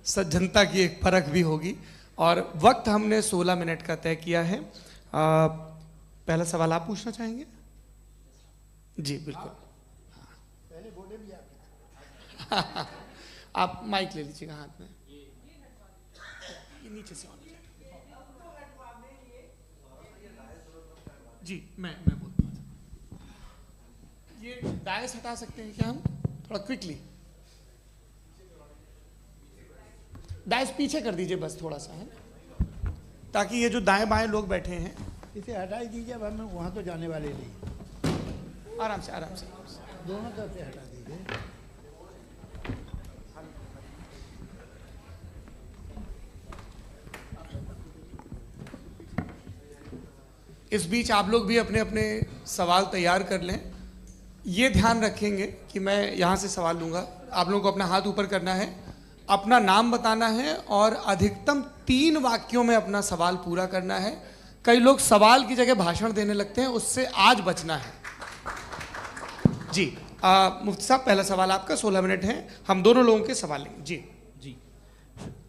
सज्जनता की एक परख भी होगी। और वक्त हमने 16 मिनट का तय किया है। पहला सवाल आप पूछना चाहेंगे? जी बिल्कुल। पहले बोले भी आप माइक ले लीजिएगा हाथ में, ये नीचे से ऑन हो जाएगा। जी मैं बोलता हूँ, ये डायस हटा सकते हैं क्या हम थोड़ा क्विकली? डायस पीछे कर दीजिए बस थोड़ा सा, है, ताकि ये जो दाएं बाएं लोग बैठे हैं इसे हटा ही दीजिए। अब हम वहाँ तो जाने वाले नहीं, आराम से आराम से। दोनों तरफ से हटा दीजिए। इस बीच आप लोग भी अपने अपने सवाल तैयार कर लें। ये ध्यान रखेंगे कि मैं यहाँ से सवाल लूँगा, आप लोगों को अपना हाथ ऊपर करना है, अपना नाम बताना है और अधिकतम 3 वाक्यों में अपना सवाल पूरा करना है। कई लोग सवाल की जगह भाषण देने लगते हैं, उससे आज बचना है। जी मुफ्ती साहब, पहला सवाल आपका, 16 मिनट हैं, हम दोनों लोगों के सवाल लेंगे। जी जी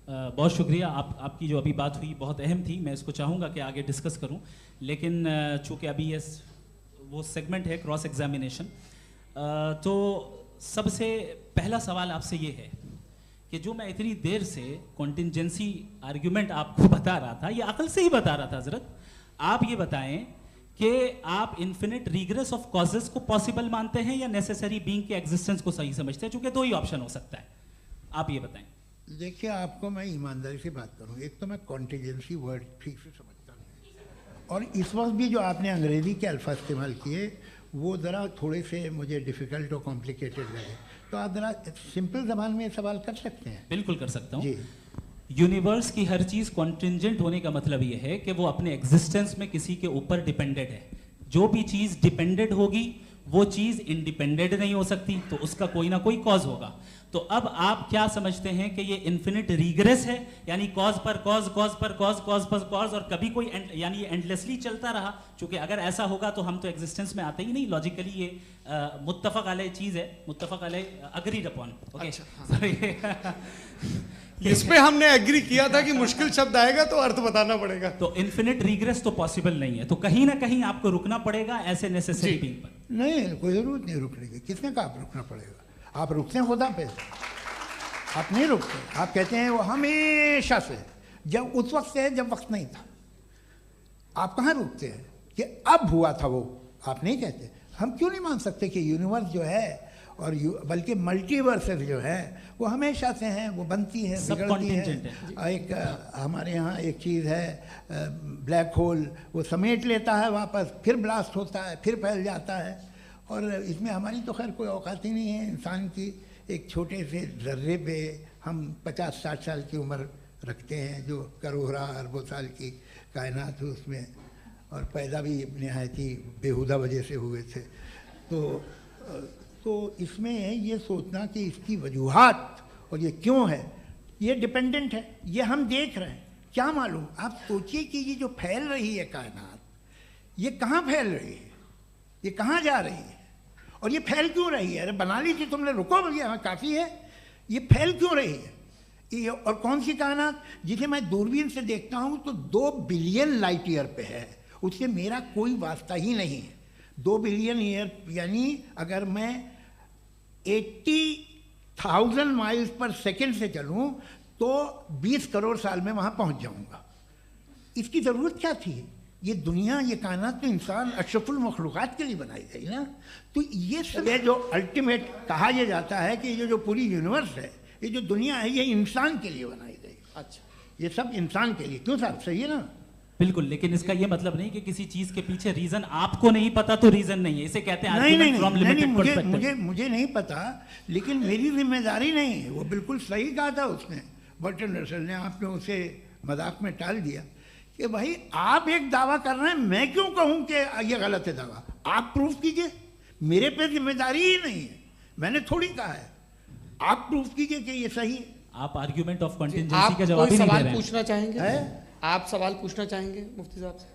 बहुत शुक्रिया। आपकी जो अभी बात हुई बहुत अहम थी, मैं इसको चाहूँगा कि आगे डिस्कस करूँ, लेकिन चूँकि अभी ये वो सेगमेंट है क्रॉस एग्जामिनेशन, तो सबसे पहला सवाल आपसे ये है कि जो मैं इतनी देर से कॉन्टिंजेंसी आर्ग्यूमेंट आपको बता रहा था, ये अकल से ही बता रहा था हजरत, आप ये बताएं कि आप इन्फिनिट रिग्रेस ऑफ कॉजेस को पॉसिबल मानते हैं या नेसेसरी बीइंग के एग्जिस्टेंस को सही समझते हैं? चूंकि 2 ही ऑप्शन हो सकता है, आप ये बताएं। देखिए, आपको मैं ईमानदारी से बात करूं, एक तो मैं कॉन्टिजेंसी वर्ड ठीक से समझता हूँ, और इस वक्त भी जो आपने अंग्रेजी के अल्फाज इस्तेमाल किए वो ज़रा थोड़े से मुझे डिफ़िकल्ट और कॉम्प्लिकेटेड लगे, तो आप ज़रा सिंपल ज़बान में सवाल कर सकते हैं? बिल्कुल कर सकता हूँ जी। यूनिवर्स की हर चीज़ कॉन्टिंजेंट होने का मतलब ये है कि वो अपने एग्जिस्टेंस में किसी के ऊपर डिपेंडेड है। जो भी चीज़ डिपेंडेड होगी वो चीज़ इंडिपेंडेंट नहीं हो सकती, तो उसका कोई ना कोई कॉज होगा। तो अब आप क्या समझते हैं कि ये इन्फिनिट रिग्रेस है, यानी कॉज पर कॉज, कॉज पर कॉज, कॉज पर कॉज, और कभी कोई यानी ये एंडलेसली चलता रहा? क्योंकि अगर ऐसा होगा तो हम तो एग्जिस्टेंस में आते ही नहीं। लॉजिकली ये मुत्तफक अलैह चीज़ है, मुत्तफक अलैह, अग्रीड अपॉन। ओके, इस पे हमने एग्री किया था कि मुश्किल शब्द आएगा तो अर्थ बताना पड़ेगा। तो इन्फिनिट रिग्रेस तो पॉसिबल नहीं है, तो कहीं ना कहीं आपको रुकना पड़ेगा ऐसे नेसेसरी बीइंग पर। नहीं, कोई ज़रूरत नहीं रुकने की। किसने कहा आप रुकना पड़ेगा? आप रुकते हैं खुदा पे, आप नहीं रुकते। आप कहते हैं वो हमेशा से, जब उस वक्त से जब वक्त नहीं था। आप कहाँ रुकते हैं कि अब हुआ था वो? आप नहीं कहते। हम क्यों नहीं मान सकते कि यूनिवर्स जो है और बल्कि मल्टीवर्सेस जो है वो हमेशा से हैं, वो बनती है, बिगड़ती है। एक हमारे यहाँ एक चीज़ है ब्लैक होल, वो समेट लेता है वापस, फिर ब्लास्ट होता है, फिर फैल जाता है। और इसमें हमारी तो खैर कोई औकात ही नहीं है इंसान की। एक छोटे से ज़र्रे पे हम 50-60 साल की उम्र रखते हैं, जो करोड़ों अरबों साल की कायनात है उसमें, और पैदा भी नहायत ही बेहुदा वजह से हुए थे। तो इसमें ये सोचना कि इसकी वजूहात और ये क्यों है, ये डिपेंडेंट है, ये हम देख रहे हैं, क्या मालूम। आप सोचिए कि ये जो फैल रही है कायनात, ये कहाँ फैल रही है, ये कहाँ जा रही है, और ये फैल क्यों रही है? अरे बना ली थी तुमने, रुको भैया, हाँ काफ़ी है। ये फैल क्यों रही है? ये और कौन सी कायनात जिसे मैं दूरबीन से देखता हूँ तो 2 बिलियन लाइट ईयर पे है, उससे मेरा कोई वास्ता ही नहीं है। 2 बिलियन ईयर यानी अगर मैं 80,000 माइल्स पर सेकेंड से चलूँ तो 20 करोड़ साल में वहाँ पहुँच जाऊँगा। इसकी ज़रूरत क्या थी? ये दुनिया, ये कायनात तो इंसान अशरफुल मखलूक़ात के लिए बनाई गई ना। तो ये सब जो अल्टीमेट कहा यह जाता है कि ये जो पूरी यूनिवर्स है, ये जो दुनिया है, ये इंसान के लिए बनाई गई। अच्छा, ये सब इंसान के लिए। क्यों साहब, सही है ना? बिल्कुल, लेकिन इसका ये मतलब नहीं कि किसी चीज के पीछे रीजन आपको नहीं पता तो रीजन नहीं है, इसे कहते हैं नहीं, मुझे नहीं पता, लेकिन मेरी जिम्मेदारी नहीं है। वो बिल्कुल सही कहा था उसने, बर्टन रसल ने। आपने उसे मजाक में टाल दिया कि भाई आप एक दावा कर रहे हैं, मैं क्यों कहूँ कि ये गलत है दावा? आप प्रूफ कीजिए, मेरे पे जिम्मेदारी ही नहीं है, मैंने थोड़ी कहा है। आप प्रूफ कीजिए कि ये सही है। आप आर्ग्यूमेंट ऑफ कॉन्टिजेंसी का जवाब ही नहीं दे रहे हैं। पूछना चाहेंगे? आप सवाल पूछना चाहेंगे मुफ्ती साहब से?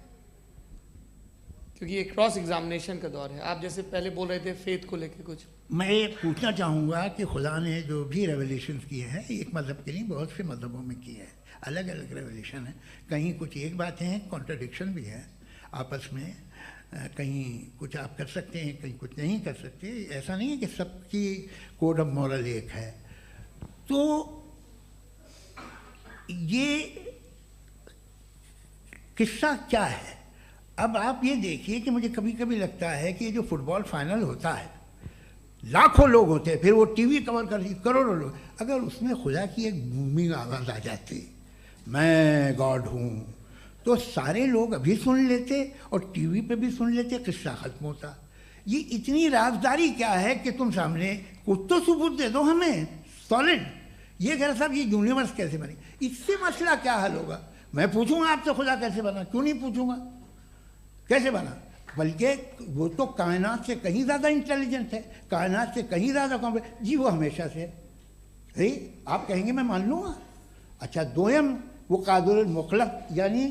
क्योंकि ये क्रॉस एग्जामिनेशन का दौर है। आप जैसे पहले बोल रहे थे फेथ को लेकर कुछ। मैं ये पूछना चाहूँगा कि खुदा ने जो भी रेवलेशन किए हैं, एक मज़हब के नहीं बहुत से मज़हबों में किए हैं, अलग अलग रेवलेशन है। कहीं कुछ एक बातें हैं, कॉन्ट्रडिक्शन भी है आपस में, कहीं कुछ आप कर सकते हैं, कहीं कुछ नहीं कर सकते। ऐसा नहीं है कि सबकी कोड ऑफ मॉरल एक है। तो ये किस्सा क्या है? अब आप ये देखिए कि मुझे कभी कभी लगता है कि जो फुटबॉल फाइनल होता है, लाखों लोग होते हैं, फिर वो टीवी कवर कर करोड़ों लोग, अगर उसमें खुदा की एक बूमिंग आवाज़ आ जाती, मैं गॉड हूँ, तो सारे लोग अभी सुन लेते और टीवी पे भी सुन लेते, किस्सा ख़त्म होता। ये इतनी राजदारी क्या है कि तुम सामने कुछ तो सबूत दे दो हमें सॉलिड। ये कह रहा साहब ये यूनिवर्स कैसे बनी, इससे मसला क्या हल होगा? मैं पूछूंगा आपसे खुदा कैसे बना? क्यों नहीं पूछूंगा कैसे बना? बल्कि वो तो कायनात से कहीं ज़्यादा इंटेलिजेंट है, कायनात से कहीं ज़्यादा कॉम्प्लेक्स। जी वो हमेशा से है, आप कहेंगे मैं मान लूँगा। अच्छा दोयम वो कादिर मुतलक, यानी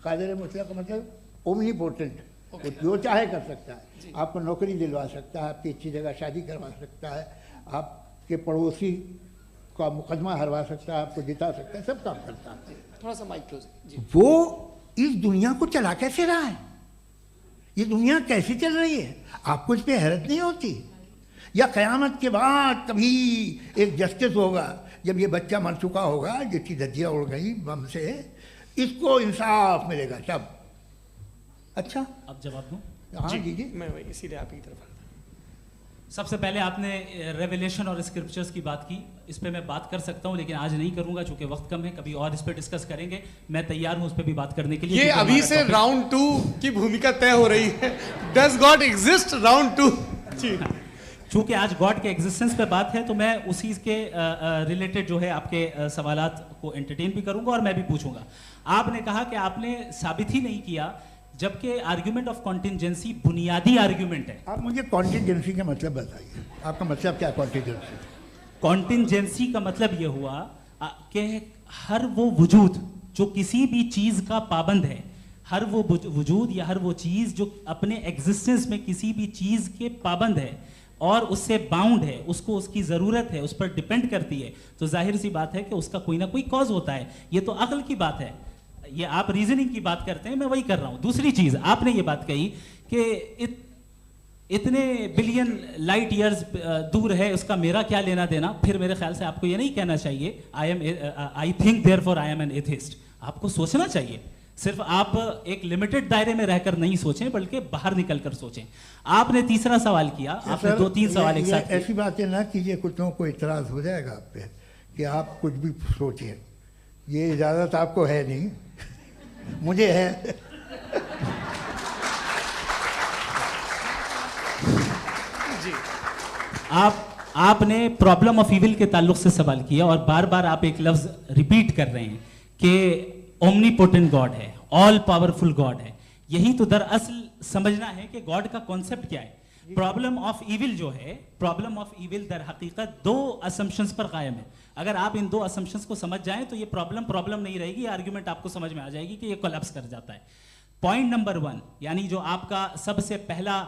कादिर मुतलक का मतलब ओमनीपोटेंट, वो जो चाहे कर सकता है। आपको नौकरी दिलवा सकता है, आपकी अच्छी जगह शादी करवा सकता है, आपके पड़ोसी का मुकदमा हरवा सकता है, आपको जिता सकता है, सब काम करता है। थोड़ा सा माइक क्लोज जी। वो इस दुनिया को चला कैसे रहा है? ये दुनिया कैसे चल रही है? आपको इस पर हैरत नहीं होती? या क़यामत के बाद कभी एक जस्टिस होगा, जब ये बच्चा मर चुका होगा जिसकी धज्जियाँ उड़ गई बम से, इसको इंसाफ मिलेगा तब? अच्छा अब जवाब दूं? हाँ जी। मैं वही इसीलिए आप की तरफ। सबसे पहले आपने रेवलेशन और स्क्रिप्चर्स की बात की, इस पे मैं बात कर सकता हूं लेकिन आज नहीं करूंगा चूंकि वक्त कम है, कभी और इस पे डिस्कस करेंगे। मैं तैयार हूं उस पे भी बात करने के लिए। ये क्योंकि अभी हमारा से topic- राउंड 2 की भूमिका तय हो रही है। डज गॉड एग्जिस्ट राउंड 2 जी। चूंकि आज गॉड के एग्जिस्टेंस पे बात है तो मैं उसी के रिलेटेड जो है आपके सवालात को एंटरटेन भी करूंगा और मैं भी पूछूंगा। आपने कहा कि आपने साबित ही नहीं किया, जबकि आर्ग्यूमेंट ऑफ कॉन्टिंजेंसी बुनियादी आर्ग्यूमेंट है। आप मुझे कॉन्टिजेंसी का मतलब बताइए, आपका मतलब क्या कॉन्टिजेंसी? कॉन्टिंजेंसी का मतलब यह हुआ कि हर वो वजूद जो किसी भी चीज का पाबंद है, हर वो वजूद या हर वो चीज जो अपने एग्जिस्टेंस में किसी भी चीज के पाबंद है और उससे बाउंड है, उसको उसकी ज़रूरत है, उस पर डिपेंड करती है, तो जाहिर सी बात है कि उसका कोई ना कोई कॉज होता है। ये तो अक्ल की बात है। ये आप रीजनिंग की बात करते हैं, मैं वही कर रहा हूं। दूसरी चीज आपने ये बात कही कि इतने बिलियन लाइट ईयर्स दूर है, उसका मेरा क्या लेना देना। फिर मेरे ख्याल से आपको ये नहीं कहना चाहिए I think therefore I am an atheist. आपको सोचना चाहिए, सिर्फ आप एक लिमिटेड दायरे में रहकर नहीं सोचें बल्कि बाहर निकलकर सोचें। आपने तीसरा सवाल किया, आपने 2-3 सवाल एक साथ। ऐसी बातें ना कीजिए, कुत्तों को इतराज हो जाएगा आप पे कि आप कुछ भी सोचिए। ये इजाज़त आपको है नहीं, मुझे है। जी आपने प्रॉब्लम ऑफ इविल के ताल्लुक से सवाल किया और बार बार आप एक लफ्ज रिपीट कर रहे हैं कि ओमनीपोटेंट गॉड है, ऑल पावरफुल गॉड है। यही तो दरअसल समझना है कि गॉड का कॉन्सेप्ट क्या है। प्रॉब्लम ऑफ इविल जो है, प्रॉब्लम ऑफ इविल दर हकीकत 2 असम्पशंस पर कायम है। अगर आप इन 2 असम्पशंस को समझ जाएं तो ये प्रॉब्लम नहीं रहेगी, आर्ग्यूमेंट आपको समझ में आ जाएगी कि ये कोलैप्स कर जाता है। पॉइंट नंबर 1, यानी जो आपका सबसे पहला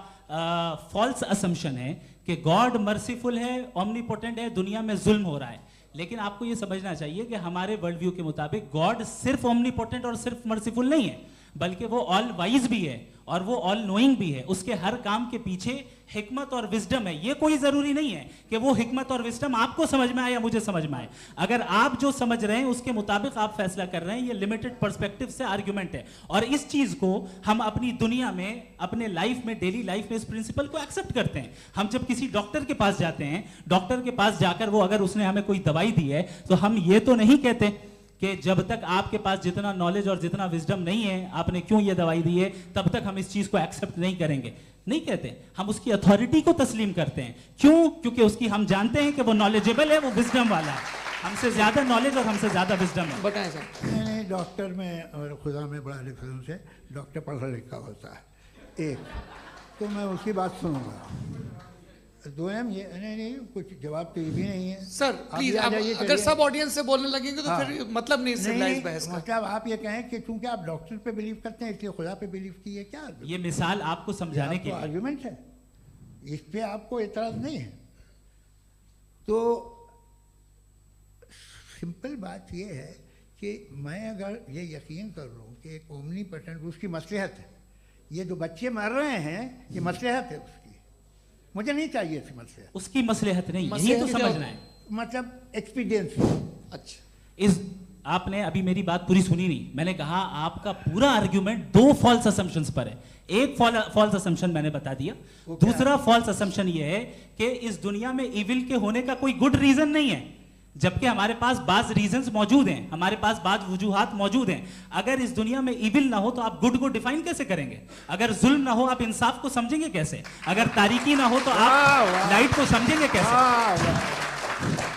फॉल्स असम्पशन है कि गॉड मर्सीफुल है, ओमनीपोटेंट है, दुनिया में जुल्म हो रहा है। लेकिन आपको ये समझना चाहिए कि हमारे वर्ल्ड व्यू के मुताबिक गॉड सिर्फ ओमनीपोटेंट और सिर्फ मर्सीफुल नहीं है, बल्कि वो ऑल वाइज भी है और वो ऑल नोइंग भी है। उसके हर काम के पीछे हिकमत और विजडम है। ये कोई जरूरी नहीं है कि वो हिकमत और विजडम आपको समझ में आए या मुझे समझ में आए। अगर आप जो समझ रहे हैं उसके मुताबिक आप फैसला कर रहे हैं, ये लिमिटेड पर्सपेक्टिव से आर्ग्यूमेंट है। और इस चीज को हम अपनी दुनिया में, अपने लाइफ में, डेली लाइफ में इस प्रिंसिपल को एक्सेप्ट करते हैं। हम जब किसी डॉक्टर के पास जाते हैं, डॉक्टर के पास जाकर वो अगर उसने हमें कोई दवाई दी है तो हम ये तो नहीं कहते कि जब तक आपके पास जितना नॉलेज और जितना विजडम नहीं है, आपने क्यों ये दवाई दी है, तब तक हम इस चीज को एक्सेप्ट नहीं करेंगे। नहीं कहते, हम उसकी अथॉरिटी को तस्लीम करते हैं। क्यों? क्योंकि उसकी हम जानते हैं कि वो नॉलेजेबल है, वो विजडम वाला है, हमसे ज्यादा नॉलेज और हमसे ज्यादा विजडम है। बताएं सर। मैंने डॉक्टर में और खुदा में बड़ा डिफरेंस है। डॉक्टर पढ़ा लिखा होता है एक, तो मैं उसकी बात सुनूंगा। दोयम ये नहीं कुछ जवाब तो ये भी नहीं है सर आप प्लीज ये आ आप जाइए, अगर चलिए। सब ऑडियंस से बोलने लगेंगे तो हाँ। फिर मतलब नहीं सिविलाइज बहस का। मतलब आप ये कहें कि चूंकि आप डॉक्टर पे बिलीव करते हैं इसलिए खुदा पे बिलीव किए क्या ये मिसाल आपको समझाने के लिए आर्ग्यूमेंट है, इस पे आपको एतराज नहीं है। तो सिंपल बात ये है कि मैं अगर ये यकीन कर लूँ कि एक ओमनी पेटेंट उसकी मसलहत है, ये जो बच्चे मर रहे हैं ये मसलहत है उसकी, मुझे नहीं चाहिए थी मसलहत, उसकी मसलहत नहीं, यही मसलहत तो क्या समझना है। मतलब एक्सपीरियंस। अच्छा इस आपने अभी मेरी बात पूरी सुनी नहीं। मैंने कहा आपका पूरा आर्ग्यूमेंट दो फॉल्स असम्पशंस पर है। एक फॉल्स असम्पशन मैंने बता दिया, दूसरा फॉल्स असम्पशन ये है कि इस दुनिया में इविल के होने का कोई गुड रीजन नहीं है, जबकि हमारे पास बाज रीजंस मौजूद हैं, हमारे पास बाज वजूहात मौजूद हैं। अगर इस दुनिया में इविल ना हो तो आप गुड को डिफाइन कैसे करेंगे? अगर जुल्म ना हो आप इंसाफ को समझेंगे कैसे? अगर तारीकी ना हो तो आप लाइट को समझेंगे कैसे?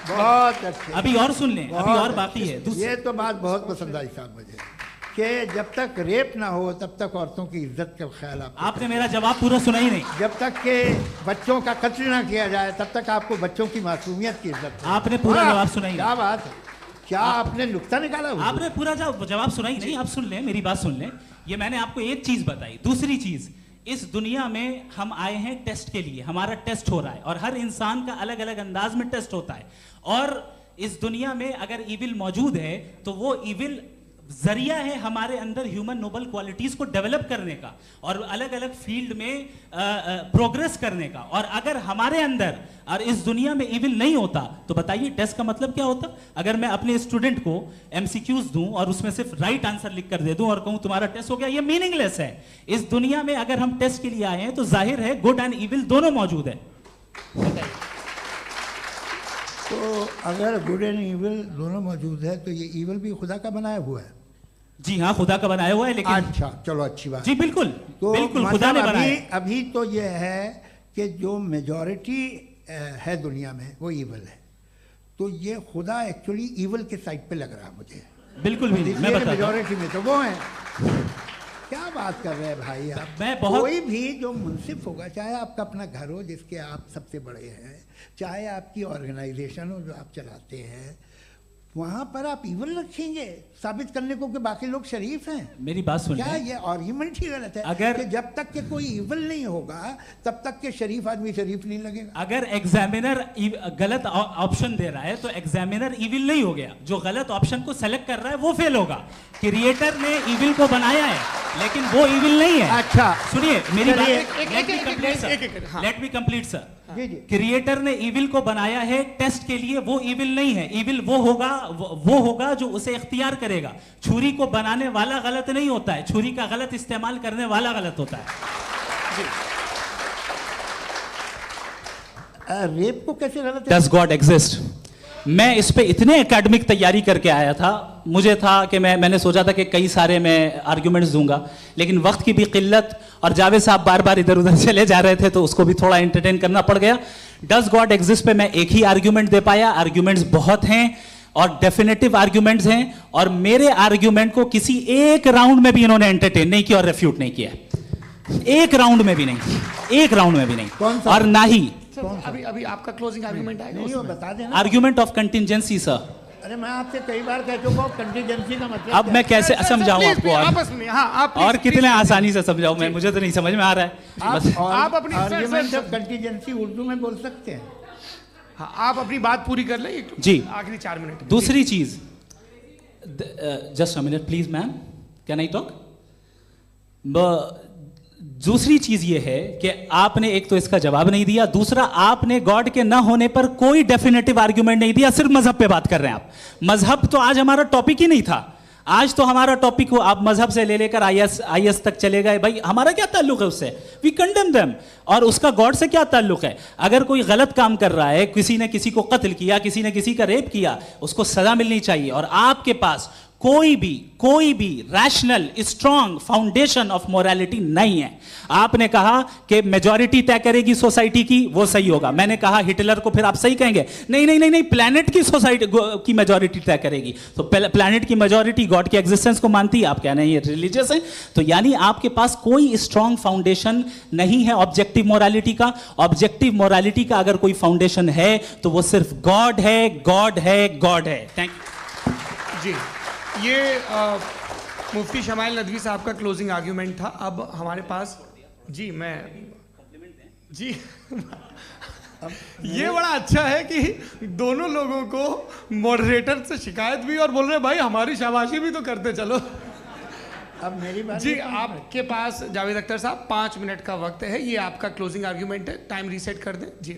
बहुत अच्छे। अभी और सुन लें, अभी और बाकी है। ये तो बात बहुत पसंद आई साहब मुझे कि जब तक रेप ना हो तब तक औरतों की इज्जत का ख्याल आपने मेरा जवाब पूरा सुना ही नहीं। जब तक के बच्चों का कत्ल ना किया जाए तब तक आपको बच्चों की मासूमियत की इज्जत है। आपने पूरा जवाब सुना ही क्या नहीं। बात है, क्या आपने नुक्ता निकाला हुआ? आपने पूरा जवाब सुना ही नहीं। आप सुन लें, मेरी बात सुन लें। ये मैंने आपको एक चीज बताई। दूसरी चीज, इस दुनिया में हम आए हैं टेस्ट के लिए, हमारा टेस्ट हो रहा है और हर इंसान का अलग अलग अंदाज में टेस्ट होता है। और इस दुनिया में अगर इविल मौजूद है तो वो इविल जरिया है हमारे अंदर ह्यूमन नोबल क्वालिटीज को डेवलप करने का और अलग अलग फील्ड में प्रोग्रेस करने का। और अगर हमारे अंदर और इस दुनिया में इविल नहीं होता तो बताइए टेस्ट का मतलब क्या होता? अगर मैं अपने स्टूडेंट को एमसीक्यूज दूं और उसमें सिर्फ राइट आंसर लिख कर दे दूं और कहूं तुम्हारा टेस्ट हो गया, ये मीनिंगलेस है। इस दुनिया में अगर हम टेस्ट के लिए आए हैं तो जाहिर है गुड एंड इविल दोनों मौजूद है। तो अगर गुड एंड इविल दोनों मौजूद है तो ये इविल भी खुदा का बनाया हुआ है। जी हाँ, खुदा का बनाया हुआ है। लेकिन अच्छा चलो अच्छी बात। जी बिल्कुल, तो बिल्कुल खुदा ने मतलब बनाया। अभी तो ये है कि जो मेजॉरिटी है दुनिया में वो इविल है, तो ये खुदा एक्चुअली इविल के साइड पे लग रहा है मुझे। बिल्कुल भी नहीं, मैं बताता हूं। मेजॉरिटी में तो वो है। क्या बात कर रहे हैं भाई आप? मैं बहुत कोई भी जो मुंसिफ होगा, चाहे आपका अपना घर हो जिसके आप सबसे बड़े हैं, चाहे आपकी ऑर्गेनाइजेशन हो जो आप चलाते हैं, वहां पर आप इविल रखेंगे साबित करने को कि बाकी लोग शरीफ हैं। मेरी बात सुन क्या लें। ये आर्ग्यूमेंट ही गलत है? अगर- कि जब तक के कोई इविल नहीं होगा तब तक के शरीफ आदमी शरीफ नहीं लगेगा। अगर एग्जामिनर गलत ऑप्शन दे रहा है तो एग्जामिनर इविल नहीं हो गया। जो गलत ऑप्शन को सेलेक्ट कर रहा है वो फेल होगा। क्रिएटर ने इविल को बनाया है लेकिन वो इविल नहीं है। अच्छा सुनिए मेरी बात, चलिए, let me complete sir, let me complete sir. जी जी क्रिएटर ने इविल को बनाया है टेस्ट के लिए, वो इविल नहीं है। इविल वो होगा जो उसे इख्तियार करेगा। छुरी को बनाने वाला गलत नहीं होता है, छुरी का गलत इस्तेमाल करने वाला गलत होता है। रेप को कैसे गलत है? Does God exist? मैं इस पे इतने एकेडमिक तैयारी करके आया था, मुझे था कि मैंने सोचा था कि कई सारे मैं आर्ग्यूमेंट्स दूंगा, लेकिन वक्त की भी किल्लत और जावेद साहब बार बार इधर उधर चले जा रहे थे तो उसको भी थोड़ा एंटरटेन करना पड़ गया। डज गॉड एग्जिस्ट पे मैं एक ही आर्ग्यूमेंट दे पाया। आर्ग्यूमेंट्स बहुत हैं और डेफिनेटिव आर्ग्यूमेंट्स हैं और मेरे आर्ग्यूमेंट को किसी एक राउंड में भी इन्होंने एंटरटेन नहीं किया और रेफ्यूट नहीं किया। एक राउंड में भी नहीं, एक राउंड में भी नहीं। कौन सा? और ना ही अभी अभी आपका क्लोजिंग आर्गुमेंट आएगा नहीं वो उसमें। बता देना। Argument of contingency sir. अरे मैं आपसे कई बार कह चुका हूँ कंटीजेंसी का मतलब अब मैं कैसे समझाऊं Please, आपको? please, और आपस में हाँ आप और please, कितने please, आसानी से समझाऊं मैं, मुझे तो नहीं समझ में आ रहा है। बस आप अपनी- argument sir, of contingency Urdu में बोल सकते हैं। हाँ आप अपनी बात पूरी कर लें जी। आखिरी 4 मिनट। दूसरी चीज, just a minute please ma'am, can I talk? दूसरी चीज ये है कि आपने एक तो इसका जवाब नहीं दिया, दूसरा आपने गॉड के ना होने पर कोई डेफिनेटिव आर्ग्यूमेंट नहीं दिया, सिर्फ मजहब पे बात कर रहे हैं आप। मजहब तो आज हमारा टॉपिक ही नहीं था। आज तो हमारा टॉपिक हो, आप मजहब से ले लेकर आईएस तक चले गए। भाई हमारा क्या ताल्लुक है उससे? We condemn them. और उसका गॉड से क्या ताल्लुक है? अगर कोई गलत काम कर रहा है, किसी ने किसी को कत्ल किया, किसी ने किसी का रेप किया, उसको सजा मिलनी चाहिए। और आपके पास कोई भी rational strong foundation of morality नहीं है। आपने कहा कि मेजॉरिटी तय करेगी सोसाइटी की, वो सही होगा। मैंने कहा हिटलर को फिर आप सही कहेंगे, नहीं, प्लैनेट की सोसाइटी की मेजॉरिटी तय करेगी। तो प्लैनेट की मेजॉरिटी गॉड के एग्जिस्टेंस को मानती है, आप कह रहे हैं ये रिलीजियस है। तो यानी आपके पास कोई स्ट्रांग फाउंडेशन नहीं है ऑब्जेक्टिव मोरालिटी का। ऑब्जेक्टिव मोरालिटी का अगर कोई फाउंडेशन है तो वो सिर्फ गॉड है, गॉड है, गॉड है। थैंक यू जी। ये मुफ्ती शमाइल नदवी साहब का क्लोजिंग आर्ग्यूमेंट था। अब हमारे पास जी ये बड़ा अच्छा है कि दोनों लोगों को मॉडरेटर से शिकायत भी और बोल रहे भाई हमारी शाबाशी भी तो करते चलो। अब मेरी बात जी, आपके पास जावेद अख्तर साहब 5 मिनट का वक्त है। ये आपका क्लोजिंग आर्ग्यूमेंट है, टाइम रीसेट कर दें जी।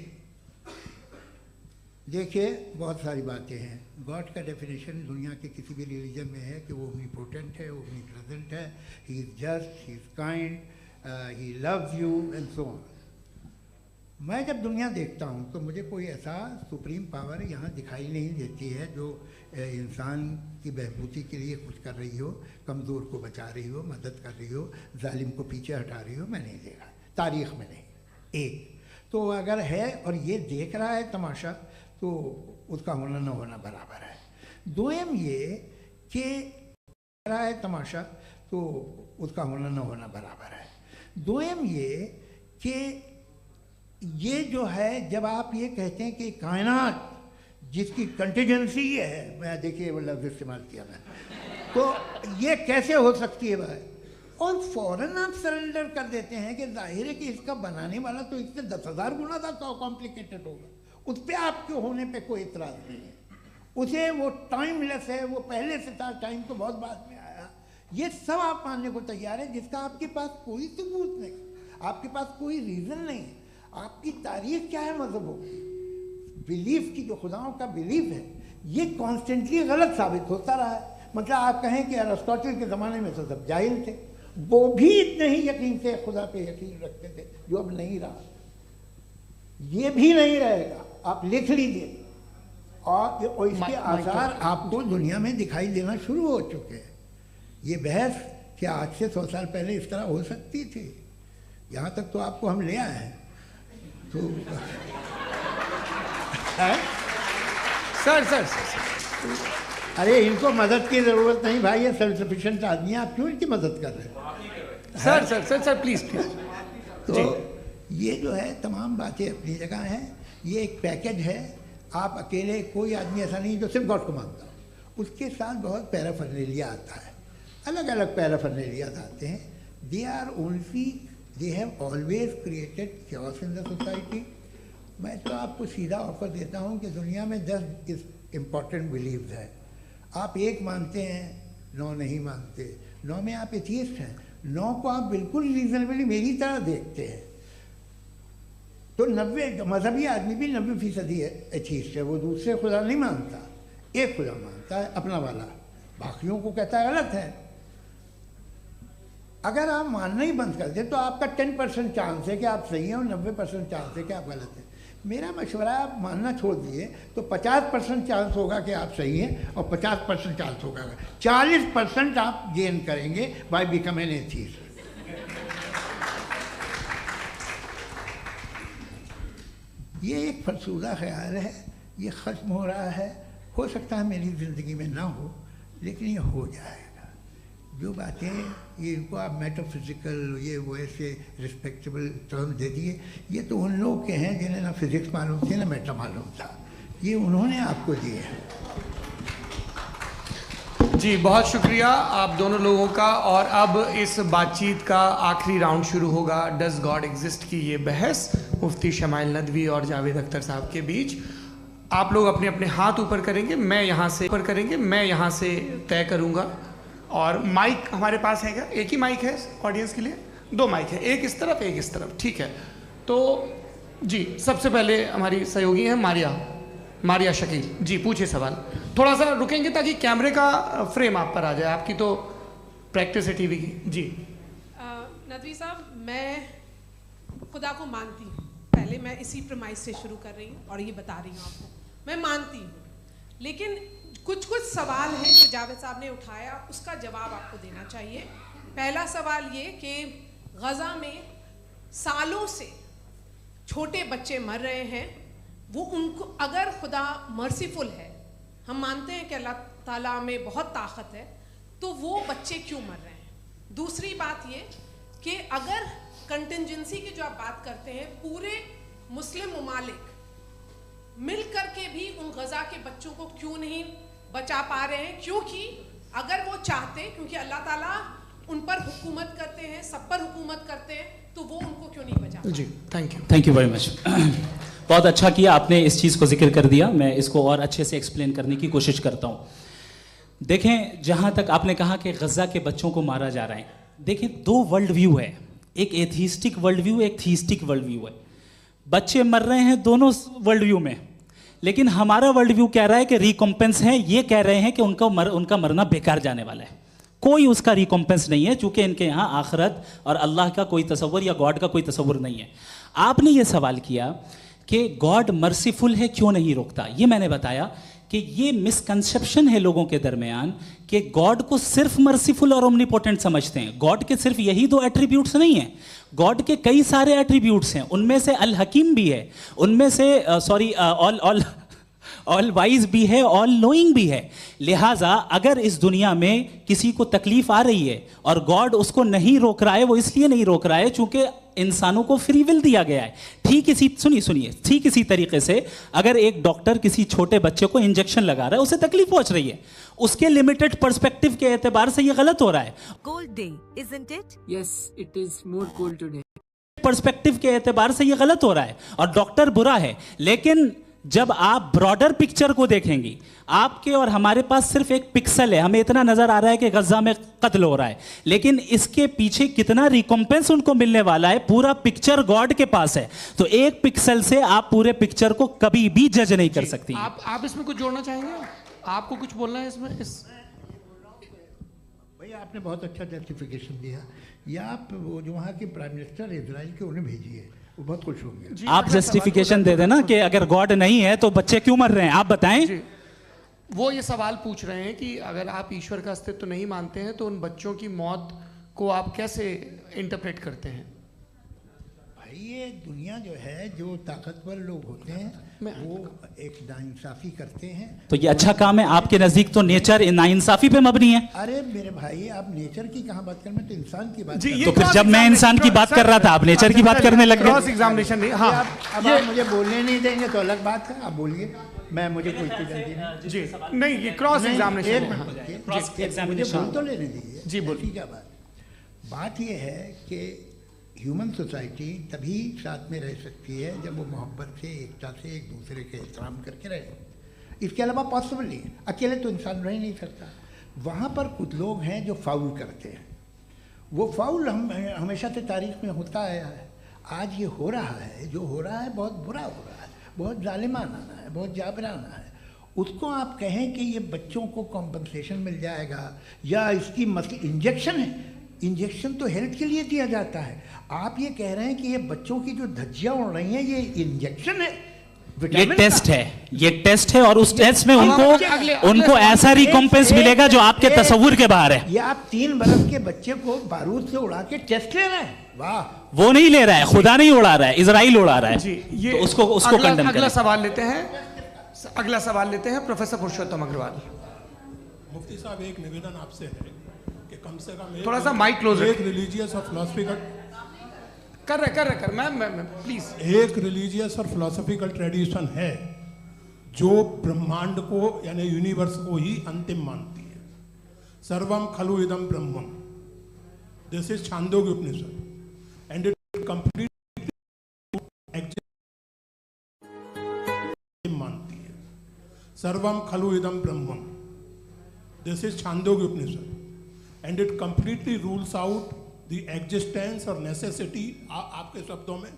देखिए, बहुत सारी बातें हैं। गॉड का डेफिनेशन दुनिया के किसी भी रिलीजन में है कि वो ओमनीपोटेंट है, ओमनीप्रेजेंट है, he is just, he is kind, he loves you and so on. मैं जब दुनिया देखता हूँ तो मुझे कोई ऐसा सुप्रीम पावर यहाँ दिखाई नहीं देती है जो इंसान की बहबूदी के लिए कुछ कर रही हो, कमज़ोर को बचा रही हो, मदद कर रही हो, जालिम को पीछे हटा रही हो। मैं नहीं देखा, तारीख़ में नहीं। एक तो अगर है और ये देख रहा है तमाशा, तो उसका होना न होना बराबर है। दोयम ये कि रहा है तमाशा, तो उसका होना न होना बराबर है। दोयम ये कि ये जो है, जब आप ये कहते हैं कि कायनात जिसकी कंटिजेंसी है, मैं देखिए वो लफ्ज़ इस्तेमाल किया मैं, तो ये कैसे हो सकती है भाई? और फ़ौरन आप सरेंडर कर देते हैं कि जाहिर है कि इसका बनाने वाला तो इससे 10,000 गुना था कॉम्प्लिकेटेड होगा। उस पर आपके होने पे कोई इतराज़ नहीं है। उसे वो टाइमलेस है, वो पहले से था, टाइम तो बहुत बाद में आया। ये सब आप मानने को तैयार है जिसका आपके पास कोई सबूत नहीं, आपके पास कोई रीज़न नहीं। आपकी तारीख क्या है मज़हबों की? बिलीफ की, जो खुदाओं का बिलीफ है, ये कॉन्स्टेंटली गलत साबित होता रहा है। मतलब आप कहें कि अरिस्टोटल के ज़माने में तो सब जाहिल थे, वो भी इतने ही यकीन से खुदा पे यकीन रखते थे, जो अब नहीं रहा। ये भी नहीं रहेगा, आप लिख लीजिए। और इसके आसार आपको दुनिया में दिखाई देना शुरू हो चुके हैं। ये बहस क्या आज से 100 साल पहले इस तरह हो सकती थी? यहाँ तक तो आपको हम ले आए हैं। तो सर अरे इनको मदद की ज़रूरत नहीं भाई, ये सेल्फ सफिशिएंट आदमी है, आप क्यों इनकी मदद कर रहे हैं? Sir please. तो ये जो है तमाम बातें अपनी जगह हैं। ये एक पैकेज है। आप अकेले, कोई आदमी ऐसा नहीं जो सिर्फ गॉड को मानता हो, उसके साथ बहुत पैराफर्नेलिया आता है, अलग अलग पैराफर्नेलिया आते हैं। They have always created chaos in the society. मैं तो आपको सीधा ऑफर देता हूँ कि दुनिया में 10 इम्पॉर्टेंट बिलीव्स हैं। आप एक मानते हैं, 9 नहीं मानते, 9 में आप एथियस्ट हैं, 9 को आप बिल्कुल रीजनेबली मेरी तरह देखते हैं। तो 90 मजहबी आदमी भी 90% एथियस्ट है, वो दूसरे खुदा नहीं मानता, एक खुदा मानता है अपना वाला, बाकियों को कहता है गलत है। अगर आप मानना ही बंद कर दें तो आपका 10% चांस है कि आप सही हैं और 90% चांस है कि आप गलत हैं। मेरा मशवरा है, आप मानना छोड़ दिए तो 50% चांस होगा कि आप सही हैं और 50% चांस होगा, 40% आप गेन करेंगे बाय बिकमिंग एन एथियस्ट। ये एक फरसूदा ख्याल है, ये ख़त्म हो रहा है। हो सकता है मेरी ज़िंदगी में ना हो, लेकिन ये हो जाएगा। जो बातें ये इनको आप मेटाफिज़िकल, ये वो ऐसे रिस्पेक्टेबल टर्म दे दिए, ये तो उन लोग के हैं जिन्हें ना फिज़िक्स मालूम थी ना मेटा मालूम था, ये उन्होंने आपको दिए हैं। जी बहुत शुक्रिया आप दोनों लोगों का। और अब इस बातचीत का आखिरी राउंड शुरू होगा, डज गॉड एग्जिस्ट की ये बहस मुफ्ती शमाइल नदवी और जावेद अख्तर साहब के बीच। आप लोग अपने अपने हाथ ऊपर करेंगे, मैं यहाँ से तय करूँगा। और माइक हमारे पास है क्या? एक ही माइक है ऑडियंस के लिए? 2 माइक है, एक इस तरफ एक इस तरफ, ठीक है। तो जी सबसे पहले हमारी सहयोगी हैं मारिया शकील जी, पूछिए सवाल। थोड़ा सा रुकेंगे ताकि कैमरे का फ्रेम आप पर आ जाए, आपकी तो प्रैक्टिस है टीवी की। जी नदवी साहब, मैं खुदा को मानती हूँ, पहले मैं इसी प्रमाइस से शुरू कर रही हूँ और ये बता रही हूँ आपको, मैं मानती हूँ। लेकिन कुछ सवाल हैं जो जावेद साहब ने उठाया, उसका जवाब आपको देना चाहिए। पहला सवाल ये कि गज़ा में सालों से छोटे बच्चे मर रहे हैं, वो उनको अगर खुदा मर्सीफुल है, हम मानते हैं कि अल्लाह ताला में बहुत ताकत है, तो वो बच्चे क्यों मर रहे हैं? दूसरी बात ये कि अगर कंटिजेंसी की जो आप बात करते हैं, पूरे मुस्लिम ममालिक मिल करके भी उन गज़ा के बच्चों को क्यों नहीं बचा पा रहे हैं? क्योंकि अगर वो चाहते, क्योंकि अल्लाह ताला उन पर हुकूमत करते हैं, सब पर हुकूमत करते हैं, तो वो उनको क्यों नहीं बचा? जी, थैंक यू वेरी मच। बहुत अच्छा किया आपने इस चीज़ को जिक्र कर दिया, मैं इसको और अच्छे से एक्सप्लेन करने की कोशिश करता हूँ। देखें, जहाँ तक आपने कहा कि गज़ा के बच्चों को मारा जा रहा है, देखें दो वर्ल्ड व्यू है, एक एथीस्टिक वर्ल्ड व्यू, एक थीस्टिक वर्ल्ड व्यू है। बच्चे मर रहे हैं दोनों वर्ल्ड व्यू में, लेकिन हमारा वर्ल्ड व्यू कह रहा है कि रिकॉम्पेंस है, ये कह रहे हैं कि उनका मरना बेकार जाने वाला है, कोई उसका रिकॉम्पेंस नहीं है, चूंकि इनके यहाँ आखिरत और अल्लाह का कोई तसव्वुर या गॉड का कोई तसव्वुर नहीं है। आपने ये सवाल किया कि गॉड मर्सीफुल है, क्यों नहीं रोकता? ये मैंने बताया कि ये मिसकंसेप्शन है लोगों के दरमियान कि गॉड को सिर्फ मर्सीफुल और ओमनीपोटेंट समझते हैं। गॉड के सिर्फ यही दो एट्रीब्यूट्स नहीं हैं, गॉड के कई सारे एट्रीब्यूट्स हैं, उनमें से अल हकीम भी है, उनमें से ऑल वाइज भी है, ऑल नोइंग भी है। लिहाजा अगर इस दुनिया में किसी को तकलीफ आ रही है और गॉड उसको नहीं रोक रहा है, वो इसलिए नहीं रोक रहा है चूंकि इंसानों को फ्री विल दिया गया है। ठीक इसी तरीके से अगर एक डॉक्टर किसी छोटे बच्चे को इंजेक्शन लगा रहा है, उसे तकलीफ पहुंच रही है, उसके लिमिटेड पर्सपेक्टिव के एतबार से ये गलत हो रहा है। Cold day, isn't it? Yes, it is more cold today. Perspective के एतबार से ये गलत हो रहा है और डॉक्टर बुरा है। लेकिन जब आप ब्रॉडर पिक्चर को देखेंगी, आपके और हमारे पास सिर्फ एक पिक्सल है, हमें इतना नजर आ रहा है कि गजा में कत्ल हो रहा है, लेकिन इसके पीछे कितना रिकॉम्पेंस उनको मिलने वाला है, पूरा पिक्चर गॉड के पास है। तो एक पिक्सल से आप पूरे पिक्चर को कभी भी जज नहीं कर सकती। आप इसमें कुछ जोड़ना चाहेंगे? आपको कुछ बोलना है इसमें? भैया आपने बहुत अच्छा जस्टिफिकेशन दिया। या आप वो जो वहाँ के प्राइम मिनिस्टर इजराइल के उन्हें भेजिए, वो बहुत खुश होंगे। आप जस्टिफिकेशन दे देना कि अगर गॉड नहीं है तो बच्चे क्यों मर रहे हैं, आप बताएं। वो ये सवाल पूछ रहे हैं कि अगर आप ईश्वर का अस्तित्व नहीं मानते हैं तो उन बच्चों की मौत को आप कैसे इंटरप्रेट करते हैं? भाई ये दुनिया जो है, जो ताकतवर लोग होते हैं वो एक नाइंसाफी करते हैं। तो ये अच्छा काम है आपके नजदीक, तो नेचर नाइंसाफी पे मबनी है। अरे मेरे भाई, आप नेचर की कहाँ बात कर रहे हैं, तो इंसान की बात। तो फिर जब मैं इंसान की बात कर रहा था, आप नेचर की बात करने लग गए। क्रॉस एग्जामिनेशन नहीं। हाँ, अब आप मुझे बोलने नहीं देंगे तो अलग बात है, आप बोलिए, मैं मुझे कोई चीज नहीं। जी नहीं, ये क्रॉस एग्जामिनेशन। मुझे बोल तो लेने दीजिए। जी बोलिए। क्या बात ये है कि ह्यूमन सोसाइटी तभी साथ में रह सकती है जब वो मोहब्बत से, एकता से, एक दूसरे के एहतराम करके रहे। इसके अलावा पॉसिबल नहीं है, अकेले तो इंसान रह नहीं सकता। वहाँ पर कुछ लोग हैं जो फाउल करते हैं, वो फाउल हम हमेशा से तारीख में होता आया है। आज ये हो रहा है, जो हो रहा है बहुत बुरा हो रहा है, बहुत जालिमाना है, बहुत जाबराना है। उसको आप कहें कि ये बच्चों को कॉम्पनसेशन मिल जाएगा या इसकी इंजेक्शन है, इंजेक्शन तो हेल्थ के लिए दिया जाता है। आप ये कह रहे हैं कि ये बच्चों की जो धज्जियां उड़ रही हैं ये इंजेक्शन है, ये टेस्ट है, ये टेस्ट है और उस टेस्ट में उनको ऐसा रिकॉम्पेंस मिलेगा जो आपके तसव्वुर के बाहर है। ये आप 3 बरस के बच्चे को बारूद से उड़ा के टेस्ट ले रहे हैं। वाह, वो नहीं ले रहा है, खुदा नहीं उड़ा रहा है, इजराइल उड़ा रहा है। जी, ये तो उसको कंडेम अगला सवाल लेते हैं प्रोफेसर पुरुषोत्तम अग्रवाल। मुफ्ती साहब, एक निवेदन आपसे है कि कम से कम थोड़ा सा माइक क्लोज एक रिलीजियस और फिलॉसफिकल कर मैम प्लीज। एक रिलीजियस और फिलॉसफिकल ट्रेडिशन है जो ब्रह्मांड को यानी यूनिवर्स को ही अंतिम मानती है। सर्वम खलु इदम ब्रह्मम, this is Chandogya Upanishad and it complete मानती है। सर्वम खलु इदम ब्रह्मम, this is Chandogya Upanishad and it completely rules out the existence or necessity, आपके शब्दों में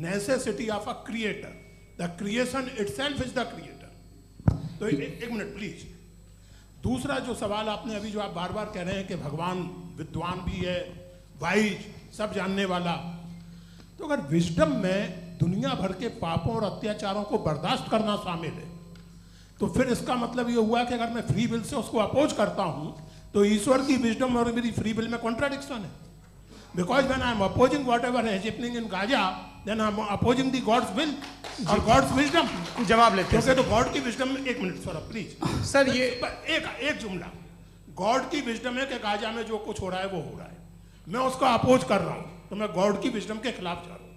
necessity of a creator, the creation itself is the creator। तो एक मिनट प्लीज। दूसरा जो सवाल आपने अभी, जो आप बार बार कह रहे हैं कि भगवान विद्वान भी है, वाइज, सब जानने वाला, तो अगर विजडम में दुनिया भर के पापों और अत्याचारों को बर्दाश्त करना शामिल है तो फिर इसका मतलब ये हुआ कि अगर मैं फ्री विल से उसको अपोज करता हूं तो ईश्वर की विजडम और मेरी फ्री विल में कॉन्ट्राडिक्शन है। Because when I am opposing whatever is happening in Gaza, then I am opposing the God's will और गॉड्स विजडम। जवाब लेते हैं क्योंकि तो गॉड की विजडम, एक मिनट सर प्लीज सर, ये एक जुमला, गॉड की विजडम है कि गाजा में जो कुछ हो रहा है वो हो रहा है, मैं उसको अपोज कर रहा हूं, तो मैं गॉड की विजडम के खिलाफ जा रहा हूं।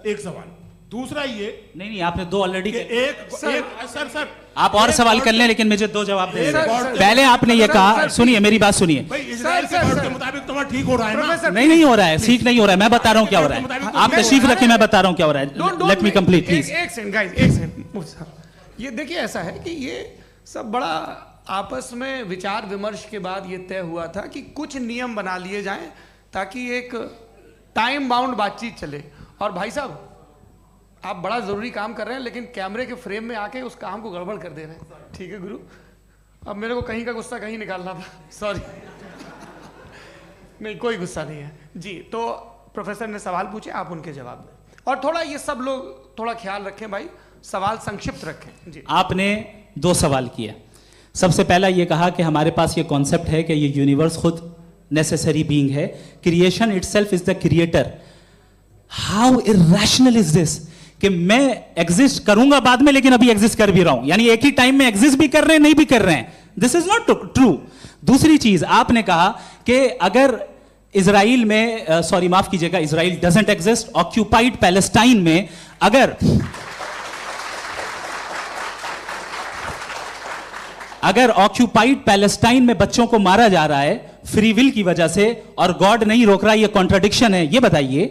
एक सवाल। दूसरा ये नहीं, आपने दो ऑलरेडी। सर आप और सवाल कर लें, लेकिन मुझे दो जवाब दे सर, दें। सर, पहले आपने ये कहा, सर, सुनिए मेरी बात सुनिए। भाई इजराइल के गॉड के मुताबिक तुम्हारा ठीक हो रहा है ना? प्रोफेसर, नहीं हो रहा है, ठीक नहीं हो रहा है, मैं बता रहा हूँ क्या हो रहा है। आप तशरीफ रखें, मैं बता रहा हूँ क्या हो रहा है। Late me complete please. एक सेकंड गाइस, एक सेकंड। ये देखिए, ऐसा है कि ये सब बड़ा आपस में विचार विमर्श के बाद ये तय हुआ था कि कुछ नियम बना लिए जाएं ताकि एक टाइम बाउंड बातचीत चले। और भाई साहब, आप बड़ा जरूरी काम कर रहे हैं, लेकिन कैमरे के फ्रेम में आके उस काम को गड़बड़ कर दे रहे हैं। ठीक है गुरु, अब मेरे को कहीं का गुस्सा कहीं निकालना था, सॉरी। नहीं, कोई गुस्सा नहीं है जी। तो प्रोफेसर ने सवाल पूछे, आप उनके जवाब दें, और थोड़ा ये सब लोग थोड़ा ख्याल रखें भाई, सवाल संक्षिप्त रखें जी। आपने दो सवाल किया। सबसे पहला ये कहा कि हमारे पास ये कॉन्सेप्ट है कि ये यूनिवर्स खुद नेसेसरी बीइंग है, creation itself is the creator. How irrational is this कि मैं एग्जिस्ट करूंगा बाद में, लेकिन अभी एग्जिस्ट कर भी रहा हूं, यानी एक ही टाइम में एग्जिस्ट भी कर रहे हैं, नहीं भी कर रहे हैं। This is not true. दूसरी चीज, आपने कहा कि अगर इजराइल में, सॉरी माफ कीजिएगा, Israel doesn't exist, occupied Palestine में अगर ऑक्यूपाइड पैलेस्टाइन में बच्चों को मारा जा रहा है फ्री विल की वजह से और गॉड नहीं रोक रहा, ये कॉन्ट्रडिक्शन है। ये बताइए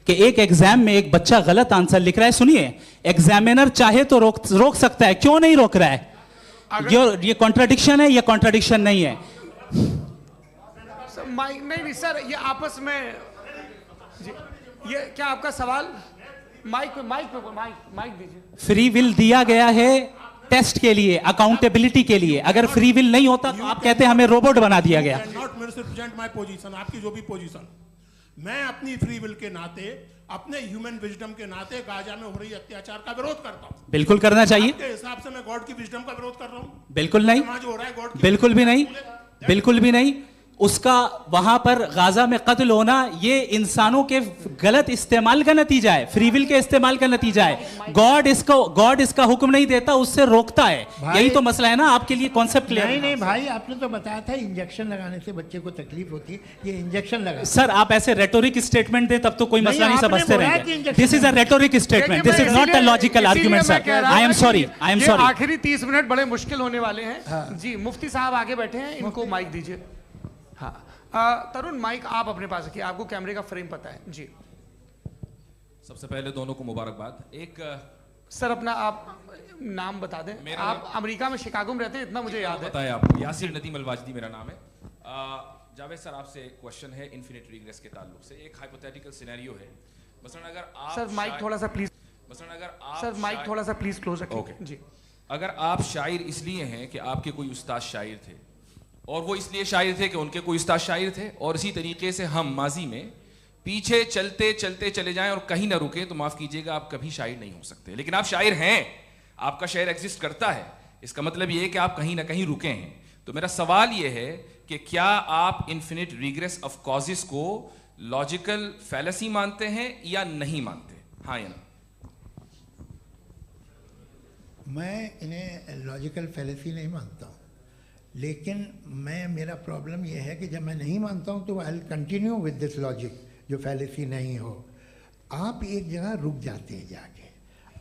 कि एक एग्जाम में एक बच्चा गलत आंसर लिख रहा है, सुनिए, एग्जामिनर चाहे तो रोक सकता है, क्यों नहीं रोक रहा है? ये कॉन्ट्रडिक्शन है या कॉन्ट्रडिक्शन नहीं है? माइक नहीं सर, ये आपस में जी, ये क्या आपका सवाल? माइक दीजिए। फ्री विल दिया गया है टेस्ट के लिए, अकाउंटेबिलिटी के लिए। अगर फ्री विल नहीं होता तो आप कहते हैं हमें रोबोट बना दिया गया। नॉट मिसरिप्रेजेंट माय पोजीशन, आपकी जो भी पोजीशन, मैं अपनी फ्री विल के नाते, अपने ह्यूमन विजडम के नाते गाजा में हो रही अत्याचार का विरोध करता हूं। बिल्कुल करना चाहिए। आपके हिसाब से मैं गॉड की विजडम का विरोध कर रहा हूं? बिल्कुल नहीं, वहां जो हो रहा है गॉड की बिल्कुल भी नहीं, बिल्कुल भी नहीं। उसका वहां पर गाजा में कत्ल होना ये इंसानों के गलत इस्तेमाल का नतीजा है, फ्री विल के इस्तेमाल का नतीजा है। गॉड इसका हुक्म नहीं देता, उससे रोकता है। यही तो मसला है ना, आपके लिए कॉन्सेप्ट क्लियर नहीं भाई, आपने तो बताया था इंजेक्शन लगाने से बच्चे को तकलीफ होती है, ये इंजेक्शन लगा। सर आप ऐसे रेटोरिक स्टेटमेंट दे तब तो कोई मसला नहीं समझते रहेंगे। This is a rhetoric statement, this is not a logical argument sir. I am sorry, I am sorry. आखिरी 30 मिनट बड़े मुश्किल होने वाले हैं जी। मुफ्ती साहब आगे बैठे हैं, इनको माइक दीजिए। हाँ तरुण, माइक आप अपने पास रखिए, आपको कैमरे का फ्रेम पता है जी। सबसे पहले दोनों को मुबारकबाद। एक सर अपना आप नाम बता दें। आप अमेरिका में शिकागो में रहते हैं, इतना मुझे याद है। बताया आपको, यासिर नदीम अलवाजदी मेरा नाम है। जावेद सर, आपसे एक क्वेश्चन है इन्फिनिट रिग्रेस के ताल्लुक से। एक हाइपोथेटिकल सिनेरियो है, मसलन अगर आप सर माइक थोड़ा सा प्लीज, मसलन अगर आप सर माइक थोड़ा सा प्लीज क्लोज रखिए। ओके जी। अगर आप शायर इसलिए हैं कि आपके कोई उस्ताद शायर थे, और वो इसलिए शायर थे कि उनके कोई उस्ताद शायर थे, और इसी तरीके से हम माजी में पीछे चलते चलते चले जाएं और कहीं ना रुके, तो माफ कीजिएगा आप कभी शायर नहीं हो सकते। लेकिन आप शायर हैं, आपका शायर एग्जिस्ट करता है, इसका मतलब ये है कि आप कहीं ना कहीं रुके हैं। तो मेरा सवाल ये है कि क्या आप इन्फिनिट रिग्रेस ऑफ कॉजेस को लॉजिकल फैलेसी मानते हैं या नहीं मानते? हाँ या ना? मैं इन्हें लॉजिकल फैलेसी नहीं मानता हूँ, लेकिन मेरा प्रॉब्लम यह है कि जब मैं नहीं मानता हूँ तो I will continue with this logic जो फैलेसी नहीं हो। आप एक जगह रुक जाते हैं जाके,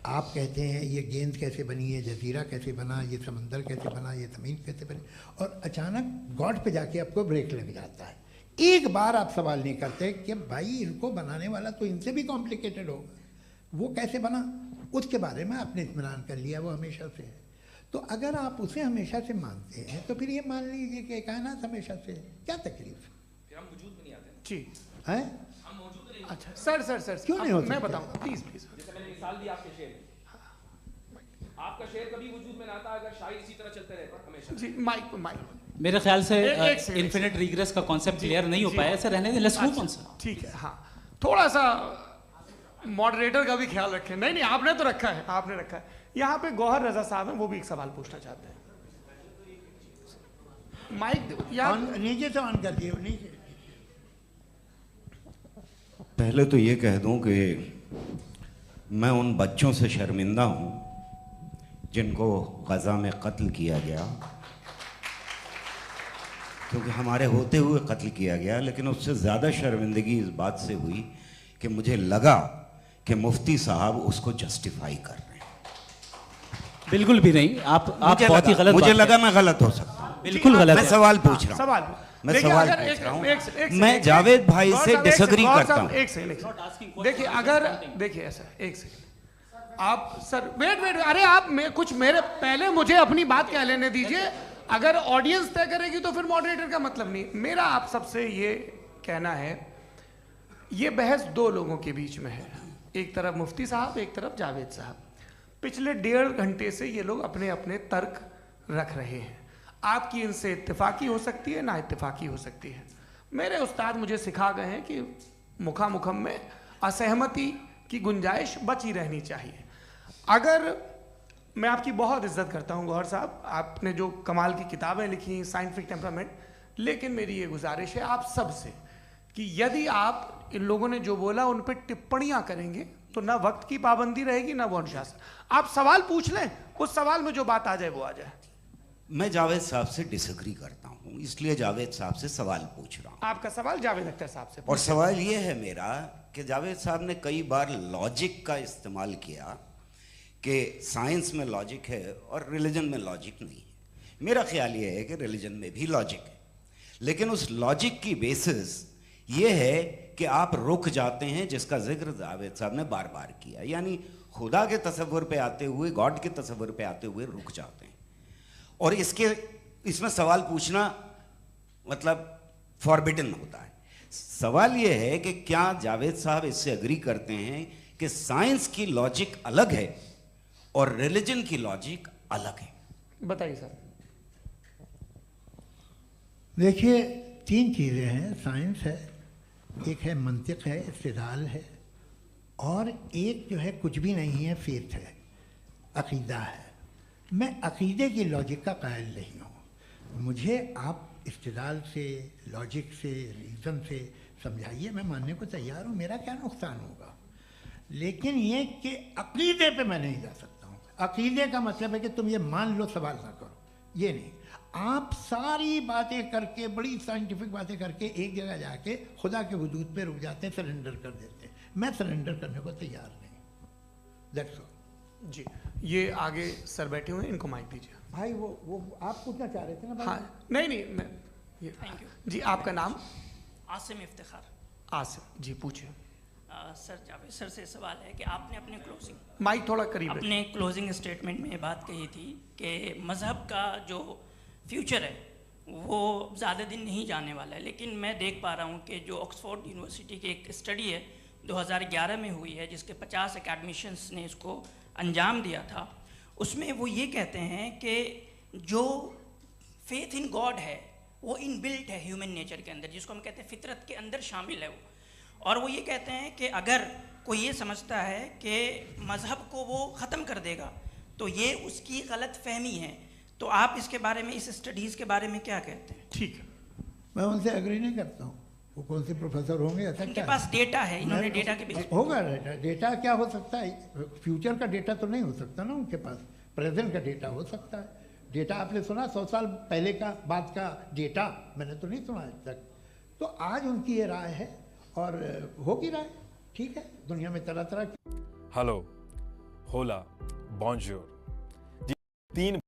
आप कहते हैं ये गेंद कैसे बनी, ये जजीरा कैसे बना, ये समंदर कैसे बना, ये ज़मीन कैसे बनी, और अचानक गॉड पे जाके आपको ब्रेक लग जाता है। एक बार आप सवाल नहीं करते कि भाई इनको बनाने वाला तो इनसे भी कॉम्प्लिकेटेड होगा, वो कैसे बना, उसके बारे में आपने इत्मीनान कर लिया, वो हमेशा से है। तो अगर आप उसे हमेशा से मानते हैं तो फिर ये मान लीजिए कि कायनात हमेशा से है, क्या तकलीफ है? फिर हम वजूद में नहीं आते जी हैं? हम मौजूद नहीं। अच्छा सर क्यों नहीं हो सकते? मैं बताऊंगा प्लीज। जैसे मैंने मिसाल दी आपके शेर, आपका शेर कभी वजूद में ना आता अगर शायर इसी तरह चलते रहते हमेशा। जी माइक मेरे ख्याल से एक सेकंड, इन्फिनिट रिग्रेस का कॉन्सेप्ट क्लियर नहीं हो पाया, ऐसे रहने दें, लेट्स मूव ऑन सर। ठीक है। हाँ थोड़ा सा मॉडरेटर का भी ख्याल रखें। नहीं आपने तो रखा है, आपने रखा है। यहाँ पे गौहर रजा साहब हैं, वो भी एक सवाल पूछना चाहते हैं। माइक यहाँ नीचे से ऑन कर दिए, नीचे। पहले तो ये कह दूं कि मैं उन बच्चों से शर्मिंदा हूं जिनको गजा में कत्ल किया गया, क्योंकि हमारे होते हुए कत्ल किया गया। लेकिन उससे ज़्यादा शर्मिंदगी इस बात से हुई कि मुझे लगा कि मुफ्ती साहब उसको जस्टिफाई कर रहे हैं। बिल्कुल भी नहीं, आप बहुत ही गलत, मुझे लगा मैं गलत हो सकता हूँ। बिल्कुल गलत। मैं सवाल पूछ रहा हूँ, सवाल मैं देखिए, सवाल अगर पूछ रहा हूँ। एक मैं जावेद भाई से डिसएग्री करता हूँ। एक सेकंड देखिए, अगर देखिए ऐसा, एक सेकंड आप सर, वेट वेट, अरे आप कुछ मेरे पहले मुझे अपनी बात कह लेने दीजिए। अगर ऑडियंस तय करेगी तो फिर मॉडरेटर का मतलब नहीं। मेरा आप सबसे ये कहना है, ये बहस दो लोगों के बीच में है, एक तरफ मुफ्ती साहब, एक तरफ जावेद साहब। पिछले 1.5 घंटे से ये लोग अपने अपने तर्क रख रहे हैं। आपकी इनसे इत्तेफाकी हो सकती है, ना इत्तेफाकी हो सकती है। मेरे उस्ताद मुझे सिखा गए हैं कि मुखामुखम में असहमति की गुंजाइश बची रहनी चाहिए। अगर मैं आपकी बहुत इज्जत करता हूं गौहर साहब, आपने जो कमाल की किताबें लिखी, साइंटिफिक टेम्परामेंट, लेकिन मेरी ये गुजारिश है आप सबसे कि यदि आप इन लोगों ने जो बोला उन पर टिप्पणियां करेंगे तो ना वक्त की पाबंदी रहेगी, ना वो अनुशासन। आप सवाल पूछ लें, उस सवाल में जो बात आ जाए वो आ जाए। मैं जावेद साहब से डिसएग्री करता हूँ, इसलिए जावेद साहब से सवाल पूछ रहा हूँ। आपका सवाल जावेद अख्तर साहब से। और सवाल ये है मेरा कि जावेद साहब ने कई बार लॉजिक का इस्तेमाल किया कि साइंस में लॉजिक है और रिलीजन में लॉजिक नहीं है। मेरा ख्याल ये है कि रिलीजन में भी लॉजिक है, लेकिन उस लॉजिक की बेसिस ये है कि आप रुक जाते हैं, जिसका जिक्र जावेद साहब ने बार बार किया, यानी खुदा के तसव्वुर पे आते हुए, गॉड के तसव्वुर पे आते हुए रुक जाते हैं। और इसमें सवाल पूछना मतलब फॉरबिडन होता है। सवाल ये है कि क्या जावेद साहब इससे एग्री करते हैं कि साइंस की लॉजिक अलग है और रिलीजन की लॉजिक अलग है? बताइए सर। देखिए, 3 चीज़ें हैं, साइंस है, एक है मंतिक है, इस्तिदलाल है, और एक जो है कुछ भी नहीं है, फेथ है, अकीदा है। मैं अकीदे की लॉजिक का कायल नहीं हूँ। मुझे आप इस्तिदलाल से, लॉजिक से, रीज़न से समझाइए, मैं मानने को तैयार हूँ, मेरा क्या नुकसान होगा। लेकिन ये कि अकीदे पे मैं नहीं जा सकता हूँ। अकीदे का मतलब है कि तुम ये मान लो, सवाल ना करो, ये नहीं। आप सारी बातें करके, बड़ी साइंटिफिक बातें करके एक जगह जाके खुदा के हुदूद पे रुक जाते हैं, सरेंडर कर देते हैं। मैं सरेंडर करने को तैयार नहीं। That's all. जी, ये आगे सर बैठे हुए हैं, इनको माइक दीजिए। भाई वो आप पूछना चाह रहे थे ना भाई? हाँ, नहीं मैं ये, थैंक यू जी। आपका नाम? आसिम इफ्तिखार। आसिम जी, पूछिए। सर, जावेद सर से सवाल है कि आपने अपने क्लोजिंग, माइक थोड़ा करीब है। अपने क्लोजिंग स्टेटमेंट में ये बात कही थी कि मज़हब का जो फ्यूचर है वो ज़्यादा दिन नहीं जाने वाला है। लेकिन मैं देख पा रहा हूँ कि जो ऑक्सफोर्ड यूनिवर्सिटी की एक स्टडी है 2011 में हुई है, जिसके 50 एकेडमिशियंस ने इसको अंजाम दिया था, उसमें वो ये कहते हैं कि जो फेथ इन गॉड है वो इनबिल्ट है ह्यूमन नेचर के अंदर, जिसको हम कहते हैं फितरत के अंदर शामिल है वो। और वो ये कहते हैं कि अगर कोई ये समझता है कि मज़हब को वो ख़त्म कर देगा तो ये उसकी गलत फहमी है। तो आप इसके बारे में, इस स्टडीज़ के बारे में क्या कहते हैं? ठीक है, मैं उनसे एग्री नहीं करता हूँ। वो कौन से प्रोफेसर होंगे? ऐसा उनके क्या पास डेटा है, इन्होंने डेटा के बेस होगा। डेटा क्या हो सकता है? फ्यूचर का डेटा तो नहीं हो सकता ना उनके पास, प्रेजेंट का डेटा हो सकता है। डेटा आपने सुना 100 साल पहले का बाद का डेटा? मैंने तो नहीं सुना आज तक। तो आज उनकी ये राय है और होगी राय, ठीक है। दुनिया में तरह तरह की। हेलो, होला, बॉन्जूर। 3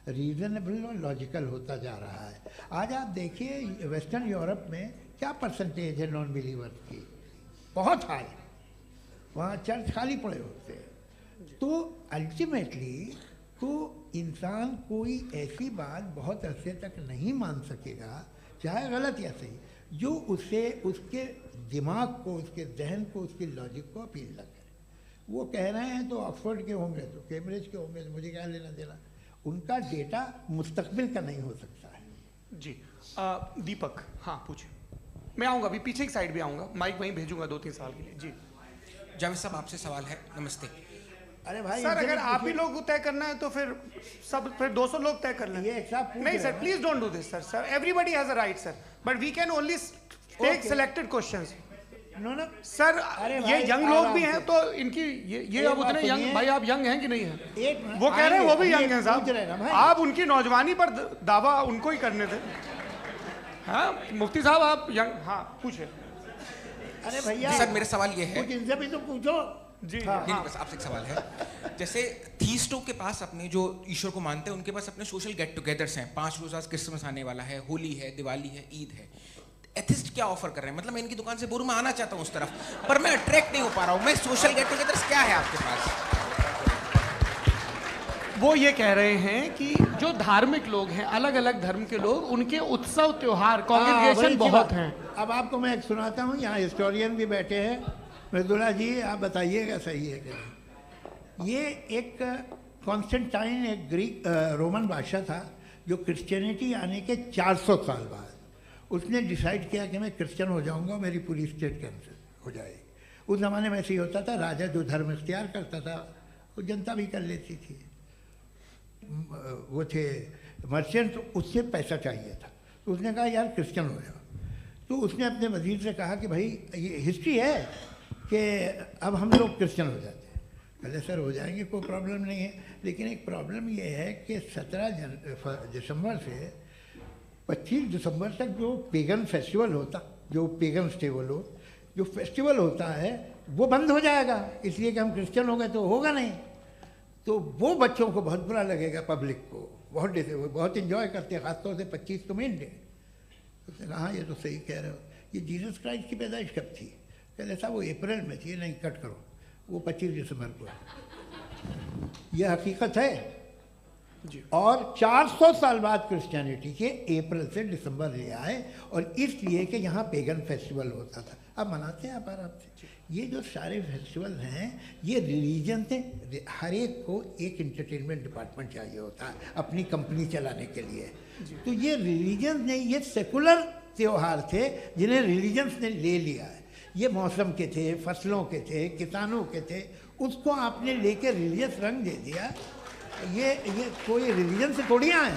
रीजनेबल और लॉजिकल होता जा रहा है। आज आप देखिए वेस्टर्न यूरोप में क्या परसेंटेज है नॉन बिलीवर्स की, बहुत हाई। वहाँ चर्च खाली पड़े होते हैं। तो अल्टीमेटली तो इंसान कोई ऐसी बात बहुत अरसे तक नहीं मान सकेगा, चाहे गलत या सही, जो उसे, उसके दिमाग को, उसके जहन को, उसकी लॉजिक को अपील न करे। वो कह रहे हैं तो ऑक्सफोर्ड के होंगे तो कैम्ब्रिज के होंगे, तो मुझे क्या लेना देना। उनका डेटा मुस्तकबिल का नहीं हो सकता है। जी। दीपक, हाँ पूछिए। मैं आऊँगा अभी, पीछे की साइड भी आऊँगा, माइक वहीं भेजूंगा 2-3 सवाल के लिए। जी जावेद साहब, आपसे सवाल है। नमस्ते। अरे भाई सर अगर आप ही लोग को तय करना है तो फिर 200 लोग तय कर लें। ये एक साहब नहीं sir, please don't do this sir. Sir everybody has a right sir, but we can only take selected questions. No sir ये यंग लोग भी हैं आराम तो इनकी ये अब उतने यंग, भाई आप यंग हैं कि नहीं हैं? वो कह रहे हैं वो भी यंग हैं साहब, आप उनकी नौजवानी पर दावा उनको ही करने थे। हाँ मुफ्ती साहब आप यंग, हाँ पूछे। अरे भैया सर मेरा सवाल ये है, कुछ इनसे भी तो पूछो जी। नहीं बस आपसे एक सवाल है। जैसे थीस्टो के पास अपने जो ईश्वर को मानते हैं उनके पास अपने सोशल गेट टुगेदर्स हैं, 5 रोज़ा क्रिसमस आने वाला है, होली है, दिवाली है, ईद है। एथिस्ट क्या ऑफर कर रहे हैं? मतलब मैं इनकी दुकान से बोलूं मैं आना चाहता हूं उस तरफ, पर मैं अट्रैक्ट नहीं हो पा रहा हूं। मैं सोशल गेट टुगेदर्स क्या है आपके पास? वो ये कह रहे हैं कि जो धार्मिक लोग हैं, अलग अलग धर्म के लोग, उनके उत्सव त्योहार कॉन्ग्रेगेशन बहुत हैं। अब आपको मैं एक सुनाता हूँ, यहाँ हिस्टोरियन भी बैठे हैं। मृदुला जी आप बताइएगा सही है कि नहीं। ये एक कॉन्स्टेंटाइन एक ग्रीक रोमन बादशाह था जो क्रिश्चियनिटी आने के 400 साल बाद उसने डिसाइड किया कि मैं क्रिश्चियन हो जाऊंगा, मेरी पूरी स्टेट कैंसिल हो जाएगी। उस ज़माने में ऐसे ही होता था, राजा जो धर्म इख्तियार करता था वो जनता भी कर लेती थी। वो थे मर्चेंट, तो उससे पैसा चाहिए था, तो उसने कहा यार क्रिश्चियन हो जाओ। तो उसने अपने वजीर से कहा कि भाई ये हिस्ट्री है कि अब हम लोग क्रिश्चियन हो जाते हैं। कहते सर हो जाएंगे, कोई प्रॉब्लम नहीं है, लेकिन एक प्रॉब्लम ये है कि 17 दिसंबर से 25 दिसंबर तक जो पेगन फेस्टिवल होता, जो पेगन्स थे वो लोग, जो फेस्टिवल होता है वो बंद हो जाएगा, इसलिए कि हम क्रिश्चियन हो गए तो होगा नहीं। तो वो बच्चों को बहुत बुरा लगेगा, पब्लिक को बहुत इन्जॉय करते हैं, खासतौर से 25 को मेन डे। उसने कहा हाँ ये तो सही कह रहे हो। ये जीसस क्राइस्ट की पैदाइश कब थी? कहते साहब वो अप्रैल में थी। नहीं कट करो, वो 25 दिसंबर को है। यह हकीकत है जी। और 400 साल बाद क्रिश्चियनिटी के अप्रैल से दिसंबर ले आए, और इसलिए कि यहाँ पेगन फेस्टिवल होता था। अब मनाते हैं आप आराम से। ये जो सारे फेस्टिवल हैं ये रिलीजन से, हर एक को एक इंटरटेनमेंट डिपार्टमेंट चाहिए होता है अपनी कंपनी चलाने के लिए। तो ये रिलीजन ने, ये सेकुलर त्यौहार थे जिन्हें रिलीजन्स ने ले लिया है। ये मौसम के थे, फसलों के थे, किसानों के थे, उसको आपने लेके रिलीजियस रंग दे दिया। ये कोई रिलीजन से थोड़ी आए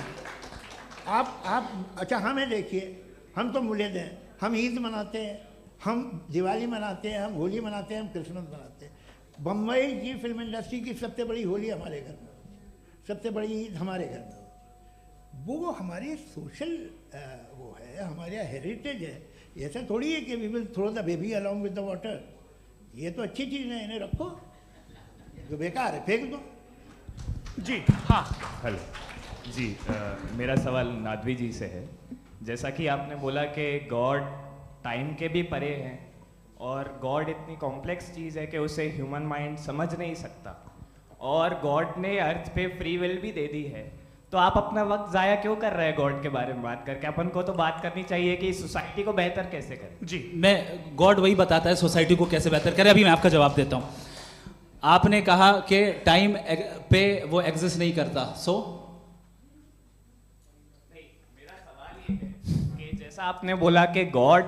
आप। अच्छा हमें देखिए, हम तो मुल्द हैं, हम ईद मनाते हैं, हम दिवाली मनाते हैं, हम होली मनाते हैं, हम क्रिसमस मनाते हैं। बम्बई की फिल्म इंडस्ट्री की सबसे बड़ी होली हमारे घर में, सबसे बड़ी ईद हमारे घर में। वो हमारे सोशल वो है, हमारे हेरिटेज है। ऐसा थोड़ी है कि we will throw the baby along with the water. ये तो अच्छी चीज़ है, इन्हें रखो, जो बेकार है फेंक दो। जी हाँ हेलो जी, मेरा सवाल नादवी जी से है। जैसा कि आपने बोला कि गॉड टाइम के भी परे हैं और गॉड इतनी कॉम्प्लेक्स चीज़ है कि उसे ह्यूमन माइंड समझ नहीं सकता, और गॉड ने अर्थ पे फ्री विल भी दे दी है, तो आप अपना वक्त ज़ाया क्यों कर रहे हैं गॉड के बारे में बात करके? अपन को तो बात करनी चाहिए कि सोसाइटी को बेहतर कैसे करें। जी मैं, गॉड वही बताता है सोसाइटी को कैसे बेहतर करें। अभी मैं आपका जवाब देता हूँ। आपने कहा कि टाइम पे वो एग्जिस्ट नहीं करता, सो मेरा सवाल ये है कि जैसा आपने बोला कि गॉड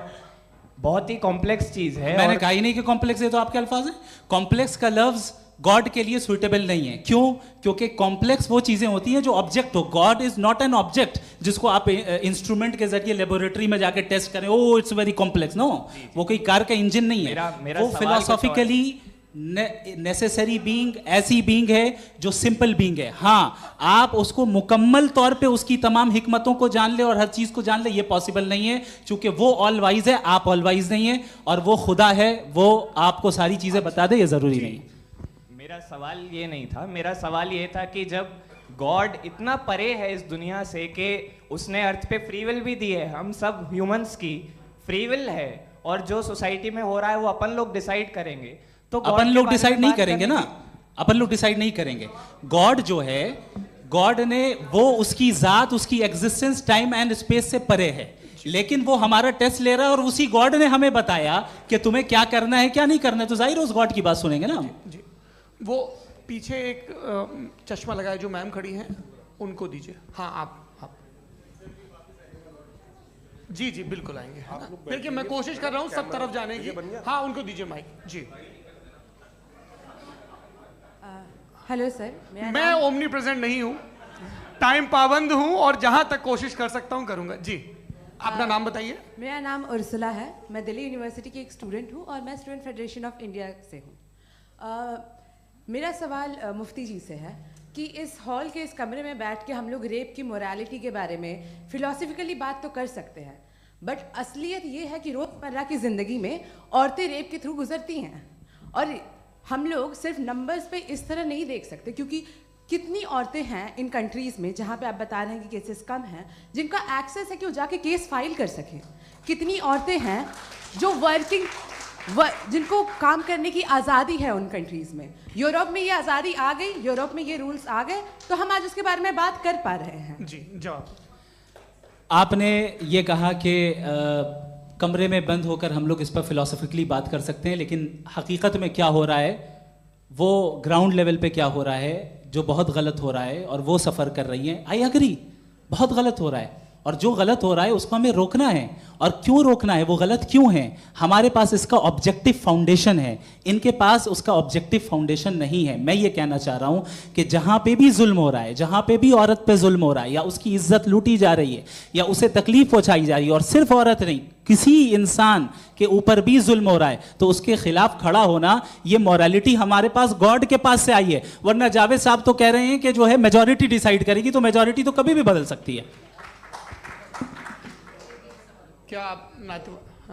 बहुत ही कॉम्प्लेक्स चीज है, मैंने कहा ही नहीं कि कॉम्प्लेक्स है, तो आपके अल्फाज हैं। कॉम्प्लेक्स का लफ्ज गॉड के लिए सुइटेबल नहीं है। क्यों? क्योंकि कॉम्प्लेक्स वो चीजें होती हैं जो ऑब्जेक्ट हो। God is not an object जिसको आप इंस्ट्रूमेंट के जरिए लेबोरेटरी में जाके टेस्ट करें, oh it's very complex. No, वो कोई कार का इंजन नहीं है। वो फिलोसॉफिकली नेसेसरी बीइंग ऐसी बीइंग है जो सिंपल बीइंग है। हाँ, आप उसको मुकम्मल तौर पे उसकी तमाम हिकमतों को जान ले और हर चीज को जान ले, ये पॉसिबल नहीं है, क्योंकि वो ऑल वाइज है, आप ऑल वाइज नहीं है, और वो खुदा है, वो आपको सारी चीजें बता दे, ये जरूरी नहीं। मेरा सवाल ये नहीं था, मेरा सवाल ये था कि जब गॉड इतना परे है इस दुनिया से कि उसने अर्थ पे फ्री विल भी दी है, हम सब ह्यूमंस की फ्री विल है, और जो सोसाइटी में हो रहा है वो अपन लोग डिसाइड करेंगे, तो अपन लोग डिसाइड नहीं करेंगे ना, अपन लोग डिसाइड नहीं करेंगे। गॉड जो है, गॉड ने वो उसकी जात, उसकी एग्जिस्टेंस टाइम एंड स्पेस से परे है, लेकिन वो हमारा टेस्ट ले रहा है और उसी गॉड ने हमें बताया कि तुम्हें क्या करना है क्या नहीं करना है, तो जाहिर उस गॉड की बात सुनेंगे ना हम। जी, वो पीछे एक चश्मा लगाए जो मैम खड़ी हैं, उनको दीजिए। हाँ आप जी जी बिल्कुल आएंगे। देखिए मैं कोशिश कर रहा हूँ सब तरफ जाने की। हाँ उनको दीजिए माइक। जी हेलो सर, मैं ओमनी प्रेजेंट नहीं हूँ, टाइम पाबंद हूँ और जहाँ तक कोशिश कर सकता हूँ करूँगा। जी, अपना नाम बताइए। मेरा नाम उर्सुला है, मैं दिल्ली यूनिवर्सिटी की एक स्टूडेंट हूँ और मैं स्टूडेंट फेडरेशन ऑफ इंडिया से हूँ। मेरा सवाल मुफ्ती जी से है कि इस हॉल के इस कमरे में बैठ के हम लोग रेप की मोरालिटी के बारे में फिलोसफिकली बात तो कर सकते हैं, बट असलियत ये है कि रोज़मर्रा की ज़िंदगी में औरतें रेप के थ्रू गुजरती हैं और हम लोग सिर्फ नंबर्स पे इस तरह नहीं देख सकते, क्योंकि कितनी औरतें हैं इन कंट्रीज़ में जहाँ पे आप बता रहे हैं कि केसेस कम हैं, जिनका एक्सेस है कि वो जाके केस फाइल कर सकें। कितनी औरतें हैं जो जिनको काम करने की आज़ादी है उन कंट्रीज़ में। यूरोप में ये आज़ादी आ गई, यूरोप में ये रूल्स आ गए, तो हम आज उसके बारे में बात कर पा रहे हैं। जी, जवाब। आपने ये कहा कि कमरे में बंद होकर हम लोग इस पर फिलोसफिकली बात कर सकते हैं, लेकिन हकीकत में क्या हो रहा है, वो ग्राउंड लेवल पे क्या हो रहा है जो बहुत गलत हो रहा है, और वो सफ़र कर रही हैं। आई एग्री, बहुत गलत हो रहा है, और जो गलत हो रहा है उसको हमें रोकना है। और क्यों रोकना है, वो गलत क्यों है? हमारे पास इसका ऑब्जेक्टिव फाउंडेशन है, इनके पास उसका ऑब्जेक्टिव फाउंडेशन नहीं है। मैं ये कहना चाह रहा हूँ कि जहाँ पे भी जुल्म हो रहा है, जहाँ पे भी औरत पे जुल्म हो रहा है, या उसकी इज्जत लूटी जा रही है, या उसे तकलीफ पहुँचाई जा रही है, और सिर्फ औरत नहीं, किसी इंसान के ऊपर भी जुल्म हो रहा है, तो उसके खिलाफ खड़ा होना, ये मॉरलिटी हमारे पास गॉड के पास से आई है। वरना जावेद साहब तो कह रहे हैं कि जो है मेजॉरिटी डिसाइड करेगी, तो मेजॉरिटी तो कभी भी बदल सकती है। क्या आप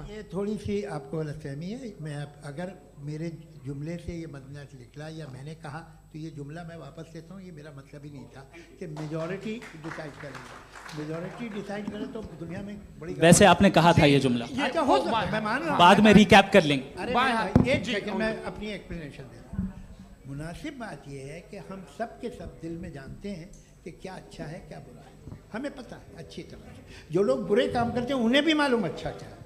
ये थोड़ी सी आपको गलतफहमी है। मैं अगर मेरे जुमले से ये मदना निकला या मैंने कहा, तो ये जुमला मैं वापस लेता हूँ। ये मेरा मतलब ही नहीं था कि मेजॉरिटी डिसाइड करेगी। मेजॉरिटी डिसाइड करे तो दुनिया में बड़ी, वैसे आपने कहा था ये जुमला, अच्छा हो सकता है, मैं मान रहा हूँ, बाद में रिकैप कर लेंगे। अरे एक सेकंड, मैं अपनी एक्सप्लेनेशन देता हूँ। मुनासिब बात यह है कि हम सब के सब दिल में जानते हैं कि क्या अच्छा है क्या बुरा है, हमें पता है अच्छी तरह से। जो लोग बुरे काम करते हैं उन्हें भी मालूम अच्छा क्या है।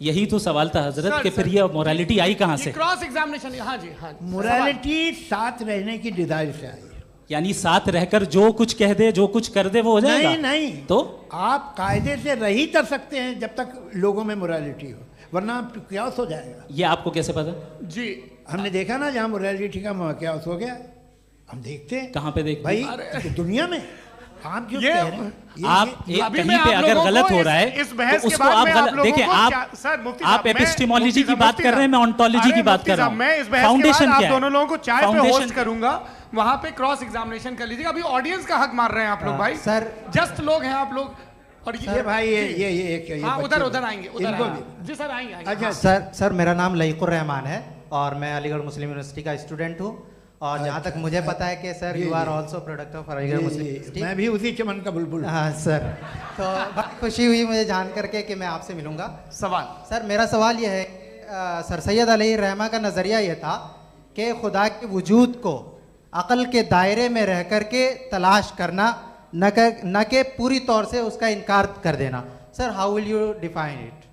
यही तो सवाल था हजरत कि फिर ये मोरालिटी आई कहाँ से? Cross examination. हाँ जी, हाँ। मोरालिटी साथ रहने की डिजायर से आई, यानी साथ रहकर जो कुछ कह दे, जो कुछ कर दे, वो हो जाएगा। नहीं नहीं, तो आप कायदे से रह ही कर सकते हैं जब तक लोगों में मोरालिटी हो, वरना क्यास हो जाएगा। ये आपको कैसे पता? जी, हमने देखा ना, जहाँ मोरालिटी का क्यास हो गया, हम देखते हैं। कहाँ पे देखते भाई? दुनिया में। आप जो कह रहे हैं, आप कहीं पे अगर गलत हो रहा है तो उसको आप गलत देखिए। आप एपिस्टेमोलॉजी की बात कर रहे हैं, मैं ऑन्टोलॉजी की बात कर रहा हूं। मैं इस बहस फाउंडेशन क्या है? आप दोनों लोगों को चाय पे होस्ट करूंगा, वहां पे क्रॉस एग्जामिनेशन कर लीजिएगा। अभी ऑडियंस का हक मार रहे हैं आप लोग भाई, सर जस्ट लोग हैं आप लोग। और ये भाई ये हाँ, उधर आएंगे, जी सर आएंगे। अच्छा सर, मेरा नाम लईकुर रहमान है और मैं अलीगढ़ मुस्लिम यूनिवर्सिटी का स्टूडेंट हूँ। और जहाँ तक मुझे पता है कि sir you are also product of Aligarh Muslim University. मैं भी उसी चमन का बुलबुल। हाँ सर, तो बहुत खुशी हुई मुझे जान करके कि मैं आपसे मिलूंगा। सवाल सर, मेरा सवाल यह है, सर सैयद अलैहिर्रहमा का नज़रिया ये था कि खुदा के वजूद को अक़ल के दायरे में रह कर के तलाश करना, न कि पूरी तौर से उसका इनकार कर देना। Sir, how will you define it?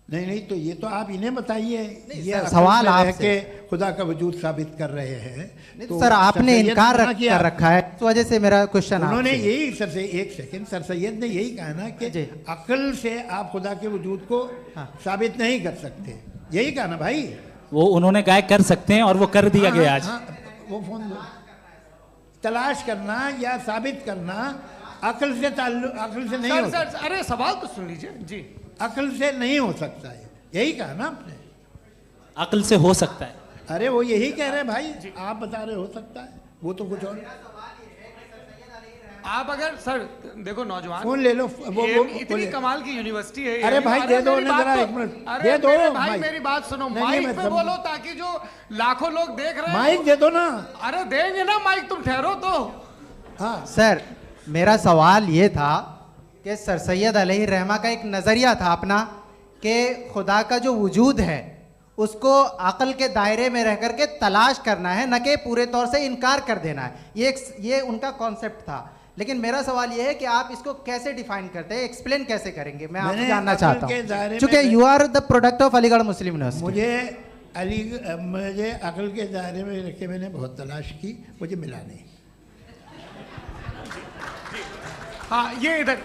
नहीं, तो ये तो आप इन्हें बताइए। ये सवाल आपसे खुदा का वजूद साबित कर रहे हैं। तो सर आपने इनकार कर रखा है, इस वजह से मेरा क्वेश्चन उन्होंने यही सर से एक सेकंड, सर सैयद ने यही कहा ना कि अक्ल से आप खुदा के वजूद को साबित नहीं कर सकते, यही कहा ना भाई। वो उन्होंने कहा कर सकते हैं और वो कर दिया गया आज। वो फोन तलाश करना या साबित करना अक्ल से अक्ल से नहीं हो सकता। अरे सवाल तो सुन लीजिए जी। अक्ल से नहीं हो सकता है, यही कहा ना आपने। अक्ल से हो सकता है। अरे वो यही कह रहे हैं भाई, आप बता रहे हो सकता है, वो तो कुछ और। आप अगर सर देखो नौजवान फोन ले लो, वो इतनी कमाल की यूनिवर्सिटी है। अरे भाई दे दो ना जरा, एक मिनट दे दो भाई, मेरी बात सुनो, माइक पे बोलो ताकि जो लाखों लोग देख रहे हैं। माइक दे दो ना। अरे देंगे ना माइक, तुम ठहरो तो। हाँ सर, मेरा सवाल ये था कि सर सैयद अलैहिर्रहमा का एक नज़रिया था अपना कि खुदा का जो वजूद है उसको अक़ल के दायरे में रह कर के तलाश करना है, न कि पूरे तौर से इनकार कर देना है। ये उनका कॉन्सेप्ट था। लेकिन मेरा सवाल ये है कि आप इसको कैसे डिफाइन करते हैं, एक्सप्लेन कैसे करेंगे? मैं आपसे जानना चाहता हूँ, क्योंकि you are the product of Aligarh Muslim University. मुझे अक़ल के दायरे में रख के मैंने बहुत तलाश की, मुझे मिला नहीं। हाँ, ये इधर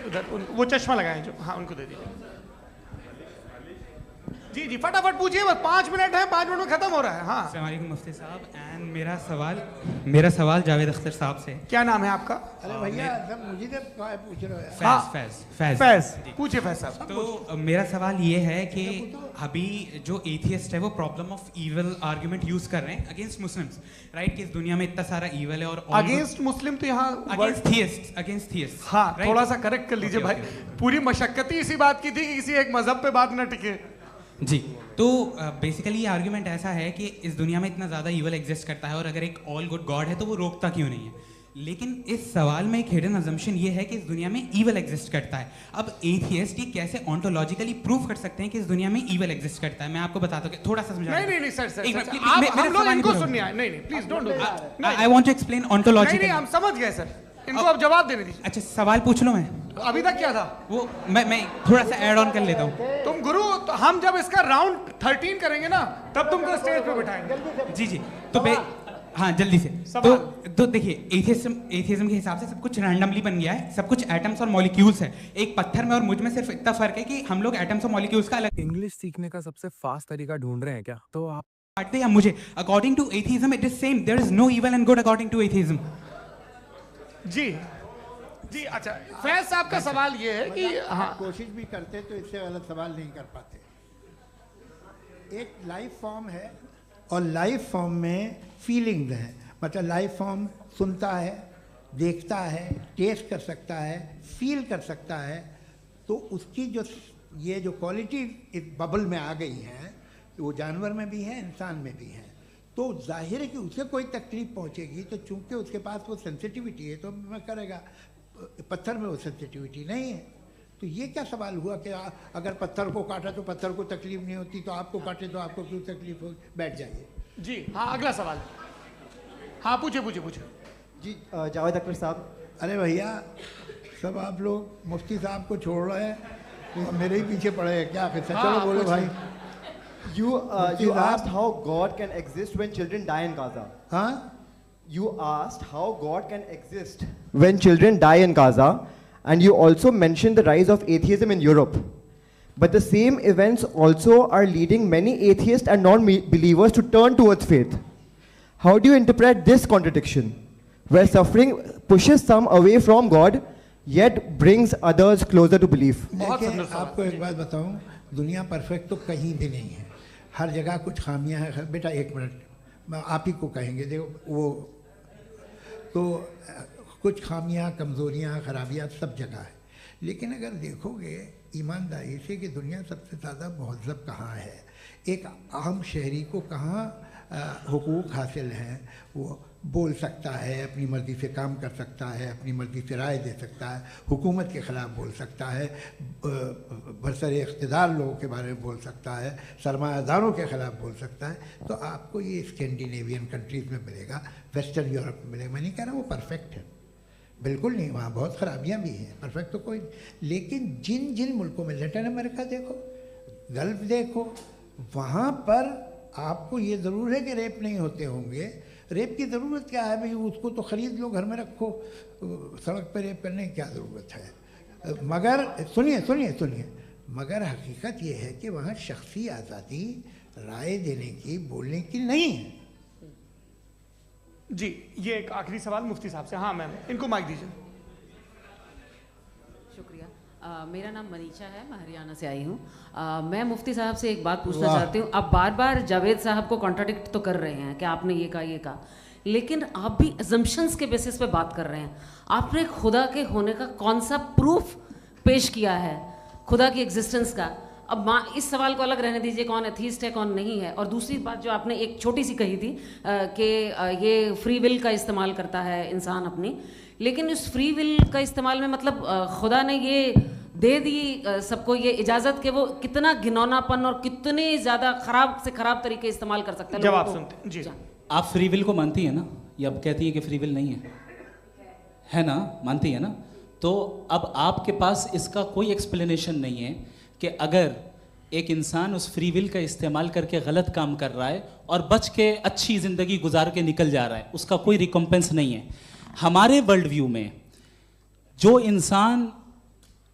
वो चश्मा लगाए जो, हाँ उनको दे दीजिए। जी जी फटाफट पूछिए, बस 5 मिनट है, 5 मिनट में खत्म हो रहा है। हाँ अस्सलाम वालेकुम मुफ्ती साहब। एंड मेरा सवाल जावेद अख्तर साहब से। क्या नाम है आपका? अरे भैया सब मुझे तो पूछ रहे हो हाँ, फैज पूछिए फैज साहब। तो मेरा सवाल ये है कि अभी जो एथियस्ट है वो problem of evil argument use कर रहे हैं अगेंस्ट मुस्लिम्स, राइट? कि इस दुनिया में इतना सारा ईविल है और अगेंस्ट मुस्लिम तो यहाँ अगेंस्ट थियस्ट। हाँ थोड़ा सा करेक्ट कर लीजिए भाई, पूरी मशक्कत ही इसी बात की थी कि किसी एक मजहब पे बात न टिके। जी, तो बेसिकली ये आर्गुमेंट ऐसा है कि इस दुनिया में इतना ज़्यादा ईवल एग्जिस्ट करता है और अगर एक ऑल गुड गॉड है तो वो रोकता क्यों नहीं है? लेकिन इस सवाल में एक हिडन अजम्पशन ये है कि इस दुनिया में ईवल एग्जिस्ट करता है। अब एथियस्ट ये कैसे ऑन्टोलॉजिकली प्रूव कर सकते हैं कि इस दुनिया में ईवल एग्जिस्ट करता है? मैं आपको बताता हूँ, थोड़ा सा समझा। नहीं सर, हम लोग इनको सुनने आए। नहीं please don't do that. I want to explain ontologically. नहीं हम समझ गए सर, इनको अब जवाब देने दीजिए। अच्छा सवाल पूछ लो। मैं अभी तक क्या था वो मैं थोड़ा सा ऐड ऑन कर लेता हूँ। तुम गुरु, तो हम जब इसका राउंड 13 करेंगे ना तब तुमको स्टेज पे बिठाएंगे। जी तो हाँ जल्दी से। तो देखिए एथियज्म के हिसाब से सब कुछ रैंडमली बन गया है, सब कुछ एटम्स और मॉलिक्यूल्स है। एक पत्थर में और मुझ में सिर्फ इतना फर्क है कि हम लोग एटम्स और मॉलिक्यूल्स का अलग। इंग्लिश सीखने का सबसे फास्ट तरीका ढूंढ रहे हैं क्या? तो आप बांटते हैं मुझे। According to atheism it is same, there is no evil and good according to atheism. जी अच्छा, फैज साहब का सवाल ये है कि हाँ कोशिश भी करते तो इससे गलत सवाल नहीं कर पाते। एक लाइफ फॉर्म है और लाइफ फॉर्म में फीलिंग्स हैं, मतलब लाइफ फॉर्म सुनता है, देखता है, टेस्ट कर सकता है, फील कर सकता है, तो उसकी ये जो क्वालिटी इस बबल में आ गई हैं वो जानवर में भी है, इंसान में भी है। तो जाहिर है कि उसे कोई तकलीफ पहुंचेगी, तो चूंकि उसके पास वो सेंसिटिविटी है तो मैं करेगा। पत्थर में वो सेंसिटिविटी नहीं है। तो ये क्या सवाल हुआ कि अगर पत्थर को काटा तो पत्थर को तकलीफ नहीं होती, तो आपको काटे तो आपको क्यों तकलीफ हो? बैठ जाइए। जी हाँ, अगला सवाल। हाँ पूछे जी जावेद अख्तर साहब। अरे भैया सब आप लोग मुफ्ती साहब को छोड़ रहे हैं, मेरे ही पीछे पड़े हैं क्या? फिर चलो बोलो भाई। You asked how God can exist when children die in Gaza. Huh? You asked how God can exist when children die in Gaza, and you also mentioned the rise of atheism in Europe. But the same events also are leading many atheists and non-believers to turn towards faith. How do you interpret this contradiction, where suffering pushes some away from God, yet brings others closer to belief? देखिए, आपको एक बात बताऊं, दुनिया perfect तो कहीं भी नहीं है, हर जगह कुछ खामियां हैं। बेटा एक मिनट आप ही को कहेंगे, देखो वो तो कुछ खामियां, कमज़ोरियां, खराबियां सब जगह है। लेकिन अगर देखोगे ईमानदारी से कि दुनिया सबसे ज़्यादा महज़ब कहाँ है, एक आम शहरी को कहाँ हुकूक हासिल हैं, वो बोल सकता है, अपनी मर्ज़ी से काम कर सकता है, अपनी मर्ज़ी से राय दे सकता है, हुकूमत के ख़िलाफ़ बोल सकता है, बरसर इक़्तिदार लोगों के बारे में बोल सकता है, सरमायादारों के ख़िलाफ़ बोल सकता है। तो आपको ये स्कैंडिनेवियन कंट्रीज़ में मिलेगा, वेस्टर्न यूरोप में मिलेगा। मैं नहीं कह रहा वो परफेक्ट है, बिल्कुल नहीं, वहाँ बहुत ख़राबियाँ भी हैं, परफेक्ट तो कोई। लेकिन जिन जिन मुल्कों में, लैटिन अमेरिका देखो, गल्फ़ देखो, वहाँ पर आपको ये ज़रूर है कि रेप नहीं होते होंगे। रेप की ज़रूरत क्या है भाई? उसको तो ख़रीद लो, घर में रखो, सड़क पर रेप करने की क्या ज़रूरत है? मगर सुनिए, मगर हकीकत ये है कि वहाँ शख्सी आज़ादी राय देने की, बोलने की नहीं है। जी ये एक आखिरी सवाल मुफ्ती साहब से। हाँ मैम, इनको माइक दीजिए। शुक्रिया। मेरा नाम मनीषा है, मैं हरियाणा से आई हूँ। मैं मुफ्ती साहब से एक बात पूछना चाहती हूँ। आप बार बार जावेद साहब को कॉन्ट्राडिक्ट तो कर रहे हैं कि आपने ये कहा, लेकिन आप भी अजम्पशंस के बेसिस पे बात कर रहे हैं। आपने खुदा के होने का कौन सा प्रूफ पेश किया है, खुदा की एग्जिस्टेंस का? अब इस सवाल को अलग रहने दीजिए, कौन एथीस्ट है कौन नहीं है। और दूसरी बात जो आपने एक छोटी सी कही थी कि ये फ्री विल का इस्तेमाल करता है इंसान अपनी, लेकिन उस फ्री विल का इस्तेमाल में मतलब खुदा ने ये दे दी सबको ये इजाज़त कि वो कितना घिनौनापन और कितने ज़्यादा ख़राब से ख़राब तरीके इस्तेमाल कर सकता है। जवाब सुनते जी। आप फ्री विल को मानती है ना, या अब कहती है कि फ्री विल नहीं है ना? मानती है ना? तो अब आपके पास इसका कोई एक्सप्लेनेशन नहीं है कि अगर एक इंसान उस फ्री विल का इस्तेमाल करके गलत काम कर रहा है और बच के अच्छी ज़िंदगी गुजार के निकल जा रहा है, उसका कोई रिकम्पेंस नहीं है। हमारे वर्ल्ड व्यू में जो इंसान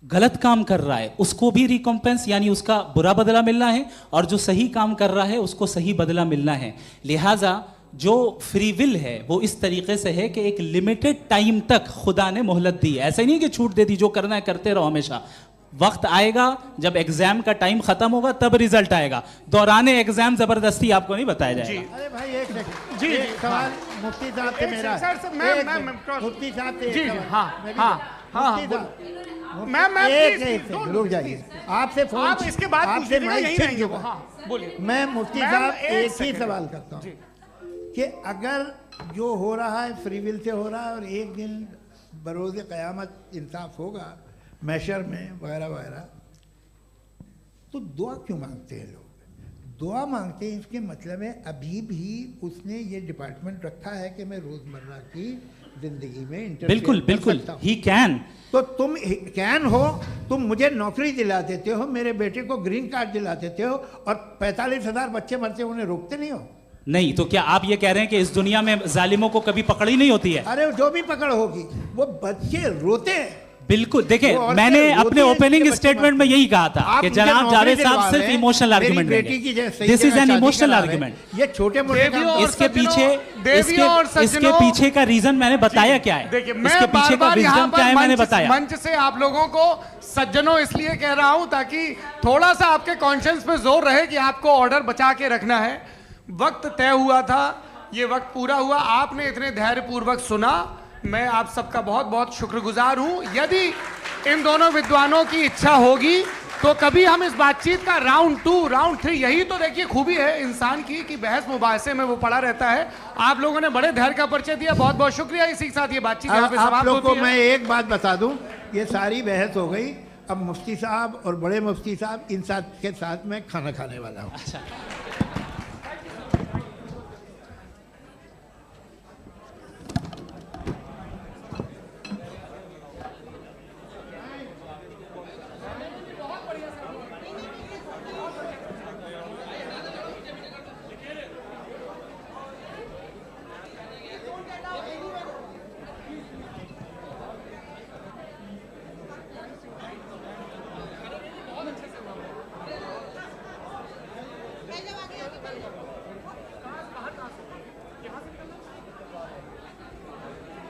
गलत काम कर रहा है उसको भी रिकॉम्पेंस यानी उसका बुरा बदला मिलना है, और जो सही काम कर रहा है उसको सही बदला मिलना है। लिहाजा जो फ्री विल है वो इस तरीके से है कि एक लिमिटेड टाइम तक खुदा ने मोहलत दी है। ऐसा नहीं है कि छूट दे दी, जो करना है करते रहो हमेशा। वक्त आएगा जब एग्जाम का टाइम खत्म होगा तब रिजल्ट आएगा, दौराने एग्जाम जबरदस्ती आपको नहीं बताया जाएगा। अरे भाई एक सेकंड, जी सवाल मुफ्ती साहब से मेरा मुफ्ती साहब से, रुक जाइए, आपसे फोन, आप इसके बाद आपसे बोलिए। मैं मुफ्ती साहब एक ही सवाल करता हूँ कि अगर जो हो रहा है फ्री विल से हो रहा है और एक दिन बरोज़ क़यामत इंसाफ होगा मैशर में वगैरह वगैरह, तो दुआ क्यों मांगते हैं लोग? दुआ मांगते हैं इसके मतलब है अभी भी उसने ये डिपार्टमेंट रखा है कि मैं रोज़मर्रा की ज़िंदगी में बिल्कुल बिल्कुल ही कैन। तो तुम कैन हो, तुम मुझे नौकरी दिला देते हो, मेरे बेटे को ग्रीन कार्ड दिला देते हो, और 45,000 बच्चे मरते उन्हें रोकते नहीं हो। नहीं तो क्या आप ये कह रहे हैं कि इस दुनिया में जालिमों को कभी पकड़ ही नहीं होती है? अरे जो भी पकड़ होगी वो बच्चे रोते हैं। बिल्कुल, देखिए मैंने अपने ओपनिंग स्टेटमेंट में यही कहा था कि जनाब जावेद साहब सिर्फ इमोशनल आर्गुमेंट देंगे। This is an emotional argument. ये छोटे मोटे इसके पीछे का रीजन मैंने बताया क्या है, इसके पीछे का रीजन क्या है मैंने बताया। मंच से आप लोगों को सज्जनों इसलिए कह रहा हूं ताकि थोड़ा सा आपके कॉन्शियंस पे जोर रहे कि आपको ऑर्डर बचा के रखना है। वक्त तय हुआ था, ये वक्त पूरा हुआ, आपने इतने धैर्यपूर्वक सुना, मैं आप सबका बहुत बहुत शुक्रगुजार हूं। यदि इन दोनों विद्वानों की इच्छा होगी तो कभी हम इस बातचीत का राउंड 2, राउंड 3, यही तो देखिए खूबी है इंसान की कि बहस मुबाहसे में वो पड़ा रहता है। आप लोगों ने बड़े धैर्य का परिचय दिया, बहुत बहुत शुक्रिया। इसी के साथ ये बातचीत यहाँ पे समाप्त होती है। आप लोग को मैं एक बात बता दूं, ये सारी बहस हो गई, अब मुफ्ती साहब और बड़े मुफ्ती साहब इन साथ के साथ मैं खाना खाने वाला हूँ।